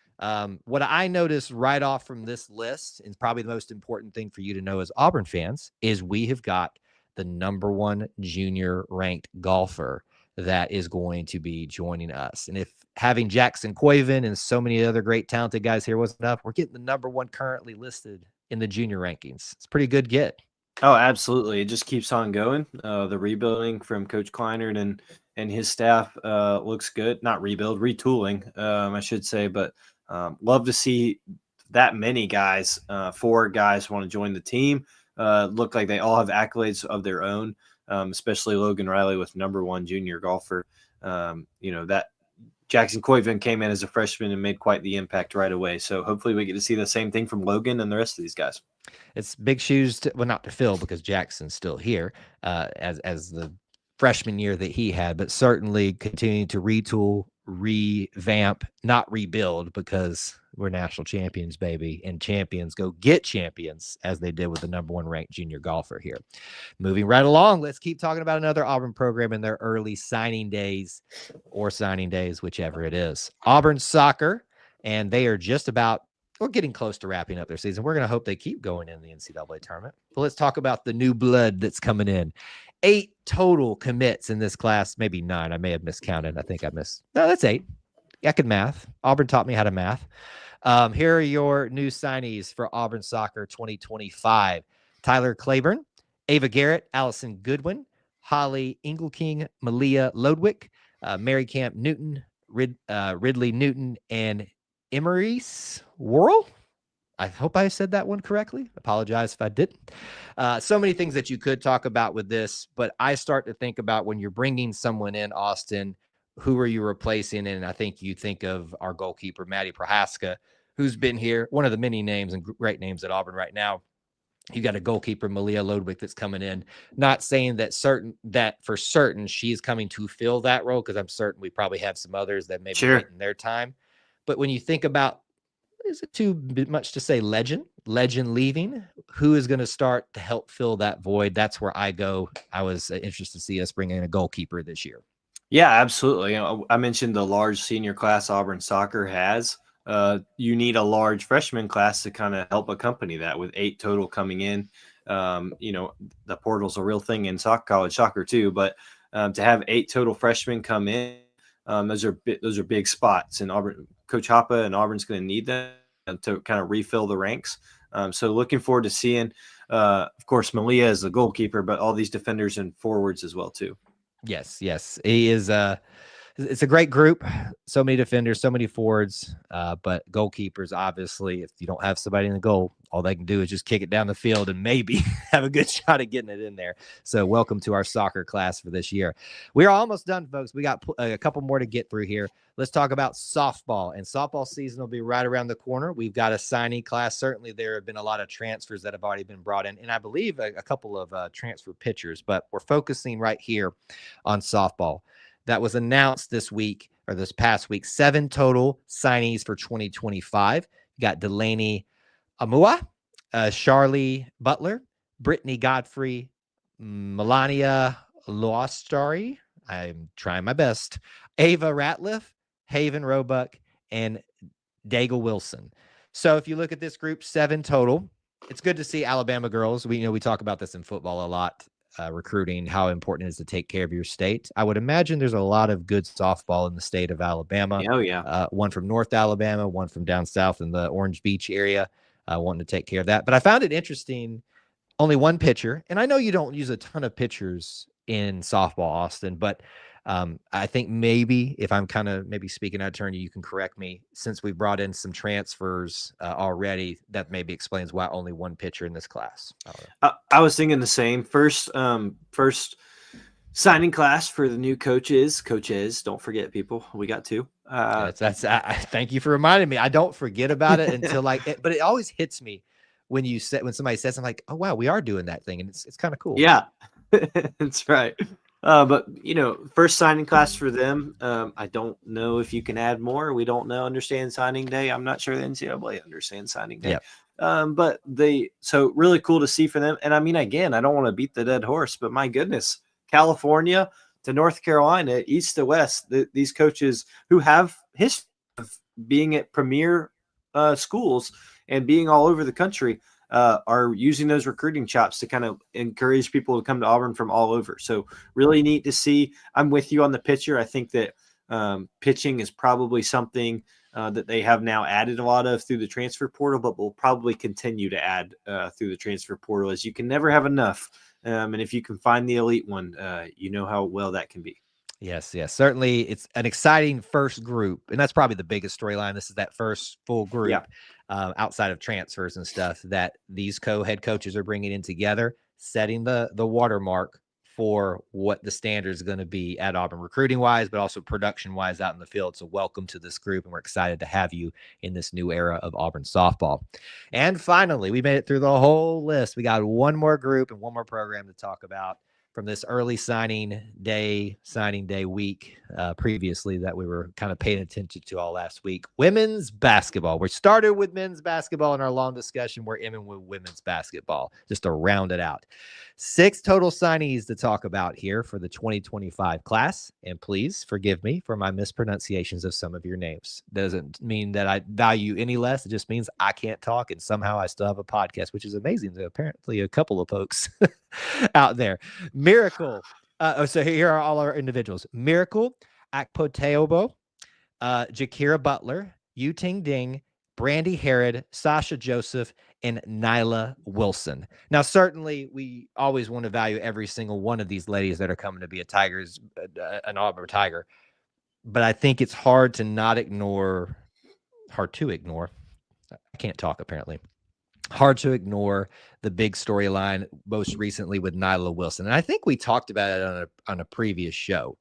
What I noticed right off from this list, and probably the most important thing for you to know as Auburn fans, is we have got the #1 junior ranked golfer that is going to be joining us. And if having Jackson Coyven and so many other great talented guys here wasn't enough, we're getting the #1 currently listed in the junior rankings. It's a pretty good get. Oh, absolutely. It just keeps on going. The rebuilding from Coach Kleinert and his staff looks good. Not rebuild, retooling, I should say. But love to see that many guys, 4 guys want to join the team. Look like they all have accolades of their own, especially Logan Riley with #1 junior golfer. That Jackson Coyven came in as a freshman and made quite the impact right away. So hopefully we get to see the same thing from Logan and the rest of these guys. It's big shoes to, well, not to fill because Jackson's still here as the freshman year that he had, but certainly continuing to retool, revamp, not rebuild, because we're national champions, baby, and champions go get champions, as they did with the #1 ranked junior golfer here. Moving right along, let's keep talking about another Auburn program in their early signing days, whichever it is. Auburn soccer, and they are just about, we're getting close to wrapping up their season. We're going to hope they keep going in the NCAA tournament. But let's talk about the new blood that's coming in. 8 total commits in this class, maybe 9. I may have miscounted. I think I missed. No, that's 8. I can math. Auburn taught me how to math. Here are your new signees for Auburn soccer 2025. Tyler Claiborne, Ava Garrett, Allison Goodwin, Holly Ingleking, Malia Lodwick, Mary Camp Newton, Ridley Newton, and Emery's Worrell. I hope I said that one correctly. Apologize if I didn't. So many things that you could talk about with this, but I start to think about when you're bringing someone in, Austin, who are you replacing? And I think you think of our goalkeeper, Maddie Prohaska, who's been here, one of the many names and great names at Auburn right now. You got a goalkeeper, Malia Lodwick, that's coming in. Not saying that for certain she's coming to fill that role, because I'm certain we probably have some others that may be waiting their time. But when you think about, is it too much to say legend leaving? Who is going to start to help fill that void? That's where I go. I was interested to see us bring in a goalkeeper this year. Yeah, absolutely. I mentioned the large senior class Auburn soccer has. You need a large freshman class to kind of help accompany that, with 8 total coming in. The portal's a real thing in college soccer too, but to have 8 total freshmen come in, those are big spots. And Auburn, Coach Hoppe and Auburn's going to need them to kind of refill the ranks. So looking forward to seeing, of course, Malia as the goalkeeper, but all these defenders and forwards as well too. Yes. He is. It's a great group. So many defenders, so many forwards, but goalkeepers, obviously, if you don't have somebody in the goal, all they can do is just kick it down the field and maybe have a good shot at getting it in there. So welcome to our soccer class for this year. We're almost done, folks. We got a couple more to get through here. Let's talk about softball, and softball season will be right around the corner. We've got a signing class. Certainly there have been a lot of transfers that have already been brought in, and I believe a couple of transfer pitchers, but we're focusing right here on softball. That was announced this week, or this past week. 7 total signees for 2025. You got Delaney Amua, Charlie Butler, Brittany Godfrey, Melania Loastari, I'm trying my best, Ava Ratliff, Haven Roebuck, and Daigle Wilson. So if you look at this group, 7 total. It's good to see Alabama girls. We talk about this in football a lot. Recruiting, how important it is to take care of your state. I would imagine there's a lot of good softball in the state of Alabama. Oh, yeah. One from North Alabama, one from down south in the Orange Beach area, wanting to take care of that. But I found it interesting, only one pitcher, and I know you don't use a ton of pitchers in softball, Austin, but I think maybe if I'm kind of maybe speaking out of turn, you can correct me, since we brought in some transfers already, that maybe explains why only one pitcher in this class. I was thinking the same. First signing class for the new coaches. Don't forget, people. We got 2. Thank you for reminding me. I don't forget about it until but it always hits me when somebody says, I'm like, oh wow, we are doing that thing, and it's kind of cool. Yeah, that's right. But first signing class for them. I don't know if you can add more. We don't understand signing day. I'm not sure the NCAA understands signing day. Yep. But so really cool to see for them. And I mean, again, I don't want to beat the dead horse, but my goodness, California to North Carolina, east to west, these coaches who have history of being at premier schools and being all over the country. are using those recruiting chops to kind of encourage people to come to Auburn from all over. So really neat to see. I'm with you on the pitcher. I think that pitching is probably something that they have now added a lot of through the transfer portal, but will probably continue to add through the transfer portal, as you can never have enough. And if you can find the elite one, you know how well that can be. Yes, yes. Certainly it's an exciting first group. And that's probably the biggest storyline. This is that first full group outside of transfers and stuff that these co-head coaches are bringing in together, setting the watermark for what the standard is going to be at Auburn recruiting wise, but also production wise out in the field. So welcome to this group. And we're excited to have you in this new era of Auburn softball. And finally, we made it through the whole list. We got one more group and one more program to talk about from this early signing day week previously that we were kind of paying attention to all last week. Women's basketball. We started with men's basketball in our long discussion. We're ending with women's basketball just to round it out. 6 total signees to talk about here for the 2025 class. And please forgive me for my mispronunciations of some of your names. Doesn't mean that I value any less. It just means I can't talk and somehow I still have a podcast, which is amazing to apparently a couple of folks out there. Miracle. So here are all our individuals. Miracle, Akpoteobo, Jakira Butler, Yuting Ding, Brandy Herod, Sasha Joseph, and Nyla Wilson. Now, certainly, we always want to value every single one of these ladies that are coming to be an Auburn Tiger. But I think it's hard to ignore. I can't talk, apparently. Hard to ignore the big storyline most recently with Nyla Wilson. And I think we talked about it on a previous show.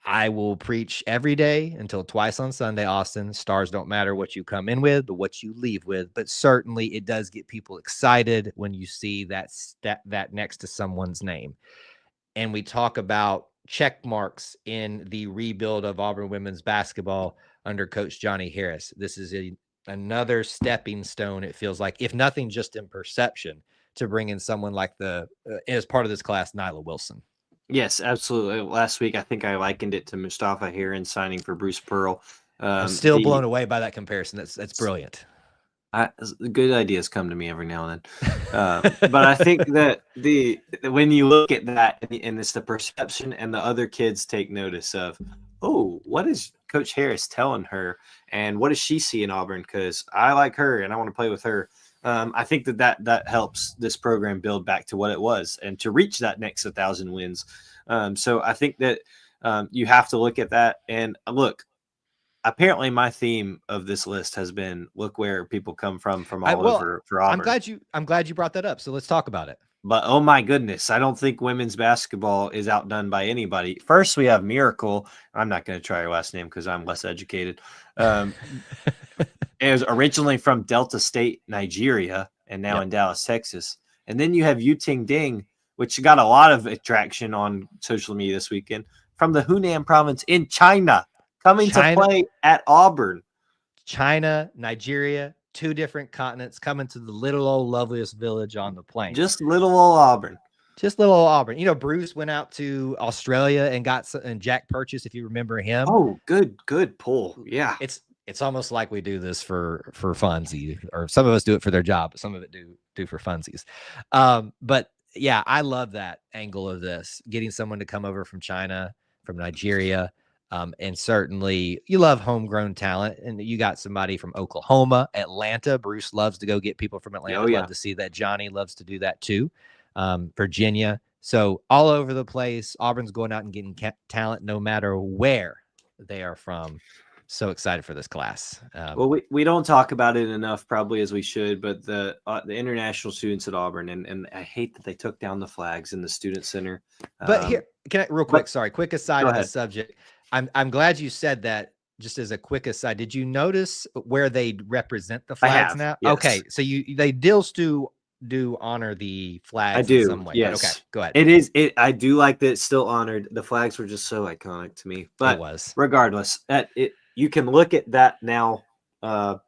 I will preach every day until twice on Sunday, Austin. Stars don't matter what you come in with, but what you leave with. But certainly it does get people excited when you see that next to someone's name. And we talk about check marks in the rebuild of Auburn women's basketball under Coach Johnny Harris. This is another stepping stone, it feels like, if nothing just in perception, to bring in someone like as part of this class, Nyla Wilson. Yes, absolutely. Last week, I think I likened it to Mustafa Heron signing for Bruce Pearl. I'm still blown away by that comparison. That's brilliant. Good ideas come to me every now and then. But I think that when you look at that and it's the perception and the other kids take notice of, oh, what is Coach Harris telling her? And what does she see in Auburn? Because I like her and I want to play with her. I think that helps this program build back to what it was and to reach that next 1,000 wins. So I think that you have to look at that. And look, apparently my theme of this list has been look where people come from all over for Auburn. I'm glad you brought that up. So let's talk about it. But oh my goodness, I don't think women's basketball is outdone by anybody. First, we have Miracle. I'm not going to try her last name because I'm less educated. It was originally from Delta State, Nigeria, and now in Dallas, Texas. And then you have Yuting Ding, which got a lot of attraction on social media this weekend, from the Hunan province in China, coming to play at Auburn. China, Nigeria, 2 different continents, coming to the little old loveliest village on the plains. Just little old Auburn. Just little old Auburn. You know, Bruce went out to Australia and Jack Purchase, if you remember him. Oh, good pull. Yeah. It's almost like we do this for funsies, or some of us do it for their job, but some of it do for funsies. But yeah, I love that angle of this, getting someone to come over from China, from Nigeria. And certainly you love homegrown talent, and you got somebody from Oklahoma, Atlanta. Bruce loves to go get people from Atlanta. Oh, yeah. Love to see that. Johnny loves to do that too. Virginia. So all over the place, Auburn's going out and getting talent no matter where they are from. So excited for this class. Well, we don't talk about it enough probably as we should, but the international students at Auburn, and I hate that they took down the flags in the student center. But here, quick aside on the subject. I'm glad you said that. Just as a quick aside, did you notice where they represent the flags now? Yes. Okay, so they still do honor the flags. I do. In some way. Yes. Okay, go ahead. It is. I do like that it's still honored. The flags were just so iconic to me. But it was. Regardless, you can look at that now. What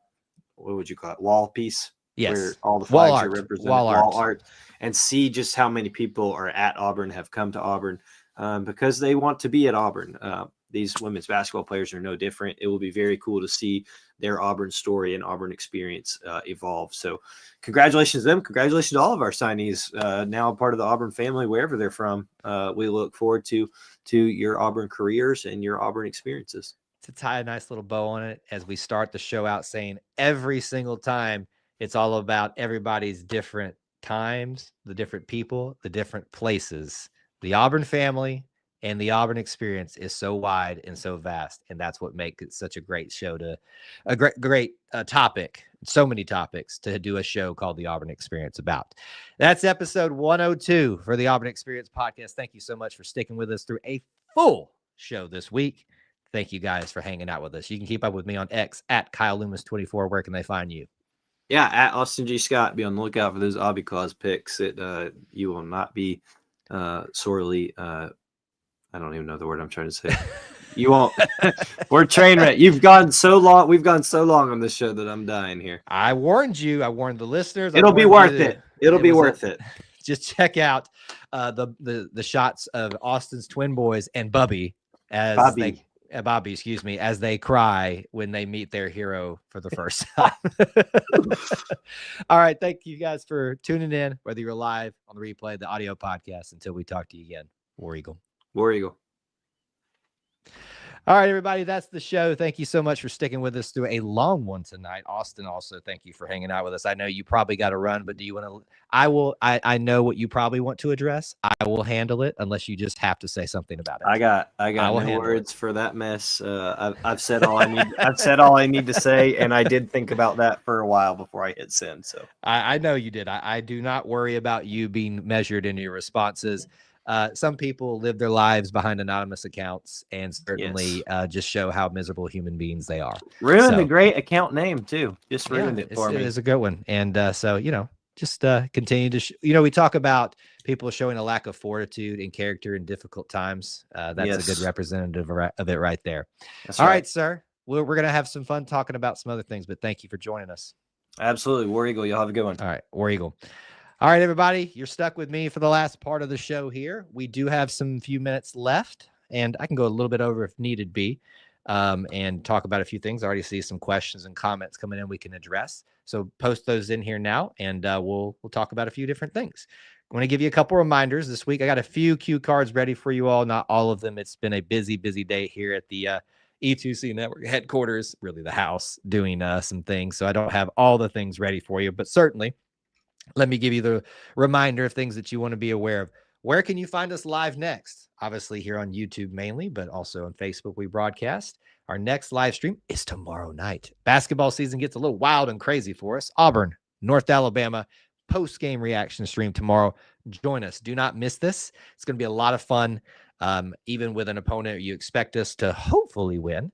would you call it? Wall piece. Yes. Where all the flags are represented. Wall art. And see just how many people are at Auburn, have come to Auburn because they want to be at Auburn. these women's basketball players are no different. It will be very cool to see their Auburn story and Auburn experience evolve. So congratulations to them. Congratulations to all of our signees, now a part of the Auburn family, wherever they're from. We look forward to your Auburn careers and your Auburn experiences. To tie a nice little bow on it, as we start the show out saying every single time, it's all about everybody's different times, the different people, the different places. The Auburn family and the Auburn experience is so wide and so vast, and that's what makes it such a great show, to a great topic, so many topics to do a show called the Auburn Experience about. That's episode 102 for the Auburn Experience podcast. Thank you so much for sticking with us through a full show this week. Thank you guys for hanging out with us. You can keep up with me on X at Kyle Loomis 24. Where can they find you? Yeah, at Austin G. Scott. Be on the lookout for those Obby Claus picks. You will not be sorely. I don't even know the word I'm trying to say. You won't. We're train wreck. You've gone so long. We've gone so long on this show that I'm dying here. I warned you. I warned the listeners. It'll be worth it. It'll be worth it. Just check out the shots of Austin's twin boys and Bobby, excuse me, as they cry when they meet their hero for the first time. All right. Thank you guys for tuning in, whether you're live on the replay, the audio podcast. Until we talk to you again, War Eagle. War Eagle. All right, everybody, that's the show. Thank you so much for sticking with us through a long one tonight. Austin, also, thank you for hanging out with us. I know you probably got to run, but do you want to? I know what you probably want to address. I will handle it unless you just have to say something about it. I got no words for that mess. I've said all I need. I've said all I need to say, and I did think about that for a while before I hit send. So I know you did. I do not worry about you being measured in your responses. Some people live their lives behind anonymous accounts and certainly just show how miserable human beings they are. Ruined a great account name too. Just ruined it for me. It is a good one. And so, just continue to, we talk about people showing a lack of fortitude and character in difficult times. That's a good representative of it right there. All right, sir. We're going to have some fun talking about some other things, but thank you for joining us. Absolutely. War Eagle. You'll have a good one. All right. War Eagle. All right, everybody, you're stuck with me for the last part of the show here. We do have some few minutes left, and I can go a little bit over if needed be, and talk about a few things. I already see some questions and comments coming in we can address. So post those in here now, and we'll talk about a few different things. I want to give you a couple reminders this week. I got a few cue cards ready for you all, not all of them. It's been a busy day here at the E2C Network headquarters, really the house, doing some things. So I don't have all the things ready for you, but certainly let me give you the reminder of things that you want to be aware of. Where can you find us live next? Obviously here on YouTube mainly, but also on Facebook we broadcast. Our next live stream is tomorrow night. Basketball season gets a little wild and crazy for us. Auburn, North Alabama, post-game reaction stream tomorrow. Join us. Do not miss this. It's going to be a lot of fun. Even with an opponent you expect us to hopefully win.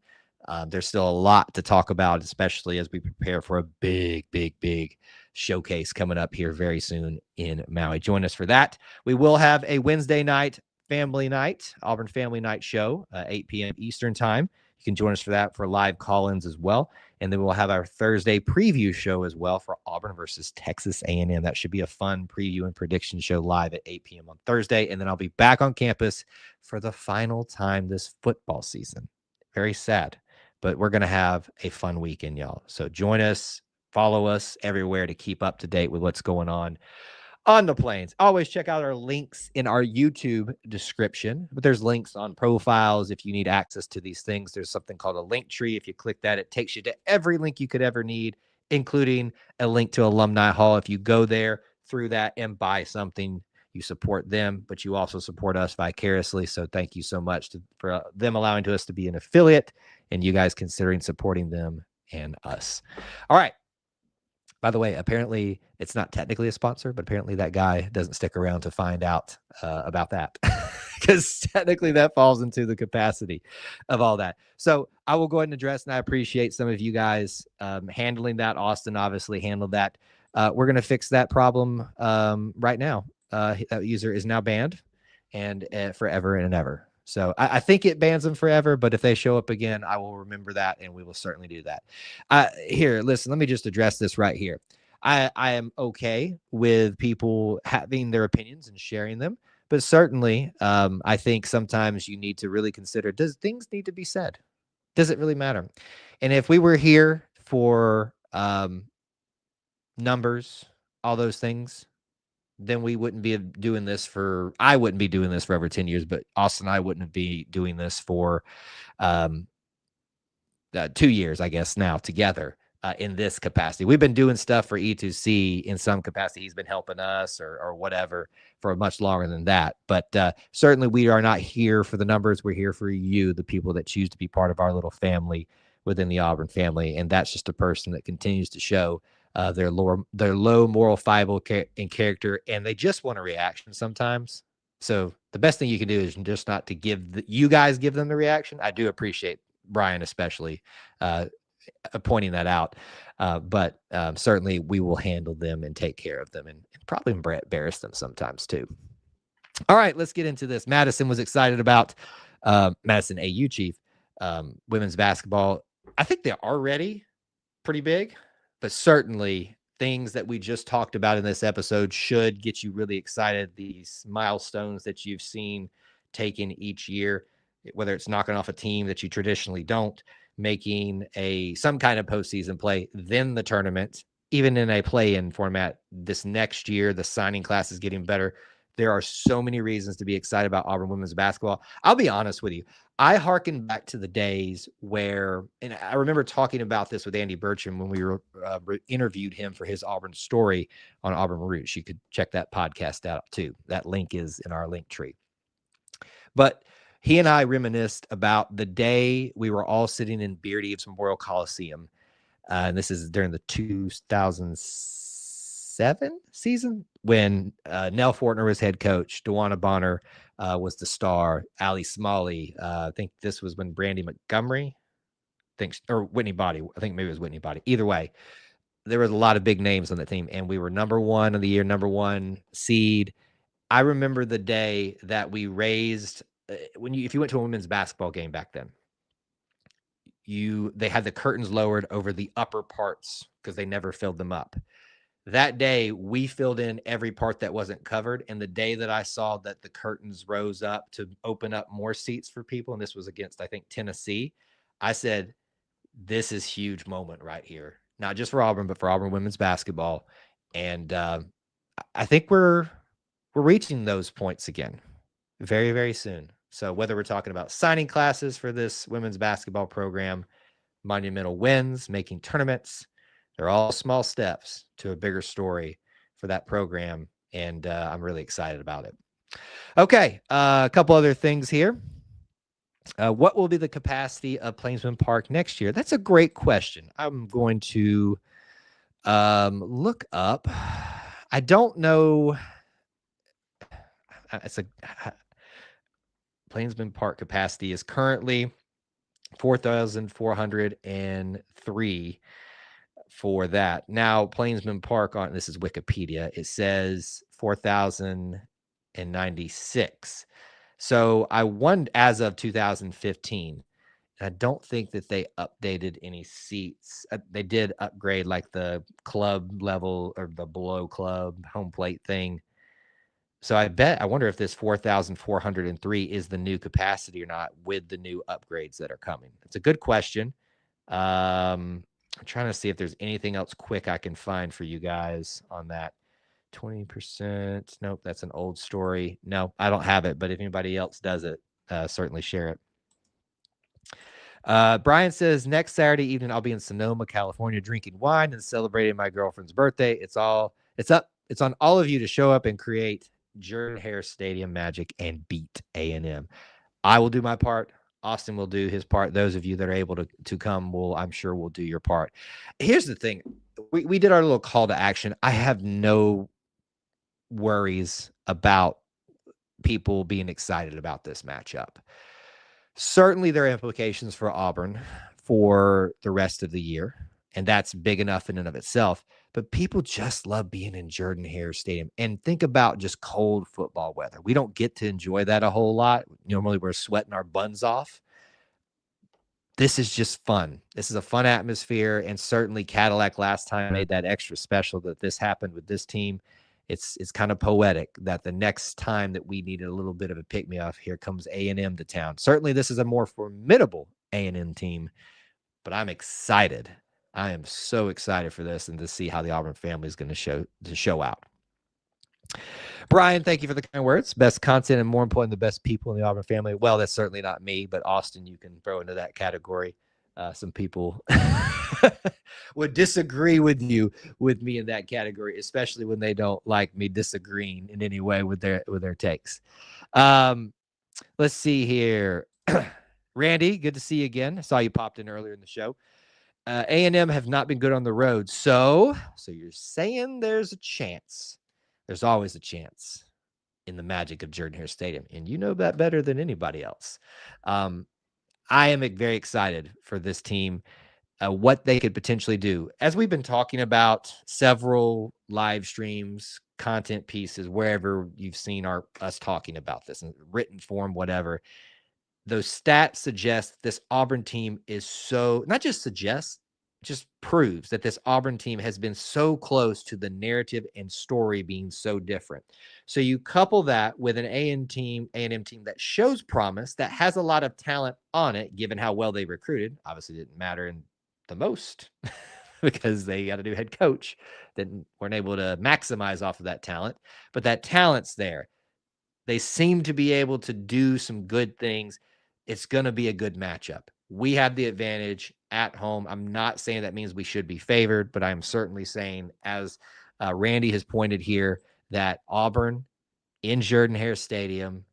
There's still a lot to talk about, especially as we prepare for a big showcase coming up here very soon in Maui. Join us for that. We will have a Wednesday night family night, Auburn Family Night show, 8 p.m. Eastern time. You can join us for that for live call-ins as well. And then we'll have our Thursday preview show as well for Auburn versus Texas A&M. That should be a fun preview and prediction show live at 8 p.m. on Thursday. And then I'll be back on campus for the final time this football season. Very sad, but we're going to have a fun weekend, y'all. So join us. Follow us everywhere to keep up to date with what's going on the plains. Always check out our links in our YouTube description, but there's links on profiles. If you need access to these things, there's something called a link tree. If you click that, it takes you to every link you could ever need, including a link to Alumni Hall. If you go there through that and buy something, you support them, but you also support us vicariously. So thank you so much for them allowing us to be an affiliate and you guys considering supporting them and us. All right. By the way, apparently it's not technically a sponsor, but apparently that guy doesn't stick around to find out about that because technically that falls into the capacity of all that. So I will go ahead and address, and I appreciate some of you guys handling that. Austin obviously handled that. We're going to fix that problem right now. That user is now banned and forever and ever. So I think it bans them forever, but if they show up again, I will remember that, and we will certainly do that. Here, listen, let me just address this right here. I am okay with people having their opinions and sharing them, But certainly, I think sometimes you need to really consider, does things need to be said? Does it really matter? And if we were here for numbers, all those things, then we wouldn't be doing this for, I wouldn't be doing this for over 10 years, but Austin and I wouldn't be doing this for 2 years, I guess, now together in this capacity. We've been doing stuff for E2C in some capacity. He's been helping us or whatever for much longer than that. But certainly we are not here for the numbers. We're here for you, the people that choose to be part of our little family within the Auburn family. And that's just a person that continues to show their low moral fiber and character, and they just want a reaction sometimes. So the best thing you can do is just not to you guys give them the reaction. I do appreciate Brian especially pointing that out, but certainly we will handle them and take care of them and probably embarrass them sometimes too. All right, let's get into this. Madison was excited about Madison AU chief women's basketball. I think they're already pretty big, but certainly things that we just talked about in this episode should get you really excited. These milestones that you've seen taken each year, whether it's knocking off a team that you traditionally don't, making some kind of postseason play, then the tournament, even in a play-in format this next year, the signing class is getting better. There are so many reasons to be excited about Auburn women's basketball. I'll be honest with you. I hearken back to the days where, and I remember talking about this with Andy Burcham when we interviewed him for his Auburn story on Auburn Roots. You could check that podcast out too. That link is in our link tree. But he and I reminisced about the day we were all sitting in Beard Eves Memorial Coliseum. And this is during the 2007 season when Nell Fortner was head coach, DeWanna Bonner was the star, Allie Smalley. I think this was when Brandy Montgomery, or Whitney Body. I think maybe it was Whitney Body. Either way, there was a lot of big names on the team, and we were number one of the year, number one seed. I remember the day that we raised if you went to a women's basketball game back then, they had the curtains lowered over the upper parts because they never filled them up. That day, we filled in every part that wasn't covered. And the day that I saw that the curtains rose up to open up more seats for people, and this was against, I think, Tennessee, I said, this is huge moment right here. Not just for Auburn, but for Auburn women's basketball. And I think we're reaching those points again very, very soon. So whether we're talking about signing classes for this women's basketball program, monumental wins, making tournaments, they're all small steps to a bigger story for that program. And I'm really excited about it. Okay, a couple other things here. What will be the capacity of Plainsman Park next year? That's a great question. I'm going to look up. I don't know. It's Plainsman Park capacity is currently 4,403 for that. Now, Plainsman Park this is Wikipedia. It says 4,096. So I won as of 2015. I don't think that they updated any seats. They did upgrade like the club level or the below club home plate thing. So I wonder if this 4,403 is the new capacity or not with the new upgrades that are coming. It's a good question. I'm trying to see if there's anything else quick I can find for you guys on that. 20%. Nope, that's an old story. No, I don't have it, but if anybody else does it, certainly share it. Brian says, next Saturday evening, I'll be in Sonoma, California, drinking wine and celebrating my girlfriend's birthday. It's on all of you to show up and create Jordan-Hare Stadium magic and beat A&M. I will do my part. Austin will do his part. Those of you that are able to come I'm sure will do your part. Here's the thing. We did our little call to action. I have no worries about people being excited about this matchup. Certainly there are implications for Auburn for the rest of the year, and that's big enough in and of itself. But people just love being in Jordan-Hare Stadium. And think about just cold football weather. We don't get to enjoy that a whole lot. Normally we're sweating our buns off. This is just fun. This is a fun atmosphere, and certainly Cadillac last time made that extra special that this happened with this team. it's kind of poetic that the next time that we needed a little bit of a pick-me-up, here comes A&M to town. Certainly this is a more formidable A&M team, but I'm excited. I am so excited for this and to see how the Auburn family is going to show out. Brian, thank you for the kind words. Best content and more important, the best people in the Auburn family. Well, that's certainly not me, but Austin, you can throw into that category. Some people would disagree with me in that category, especially when they don't like me disagreeing in any way with their takes. Let's see here. Randy, good to see you again. I saw you popped in earlier in the show. A&M have not been good on the road. So you're saying there's a chance. There's always a chance in the magic of Jordan-Hare Stadium, and you know that better than anybody else. I am very excited for this team, what they could potentially do. As we've been talking about several live streams, content pieces, wherever you've seen us talking about this in written form, whatever, those stats suggest this Auburn team is so, not just suggests, just proves that this Auburn team has been so close to the narrative and story being so different. So you couple that with an A&M team that shows promise, that has a lot of talent on it, given how well they recruited. Obviously didn't matter in the most because they got a new head coach that weren't able to maximize off of that talent, but that talent's there. They seem to be able to do some good things. It's going to be a good matchup. We have the advantage at home. I'm not saying that means we should be favored, but I'm certainly saying, as Randy has pointed here, that Auburn in Jordan-Hare Stadium,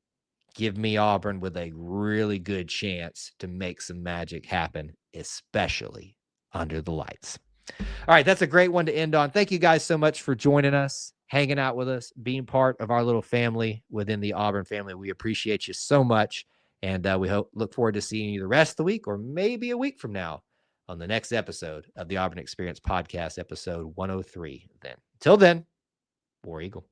give me Auburn with a really good chance to make some magic happen, especially under the lights. All right, that's a great one to end on. Thank you guys so much for joining us, hanging out with us, being part of our little family within the Auburn family. We appreciate you so much. And we look forward to seeing you the rest of the week, or maybe a week from now, on the next episode of the Auburn Experience podcast, episode 103. Until then, War Eagle.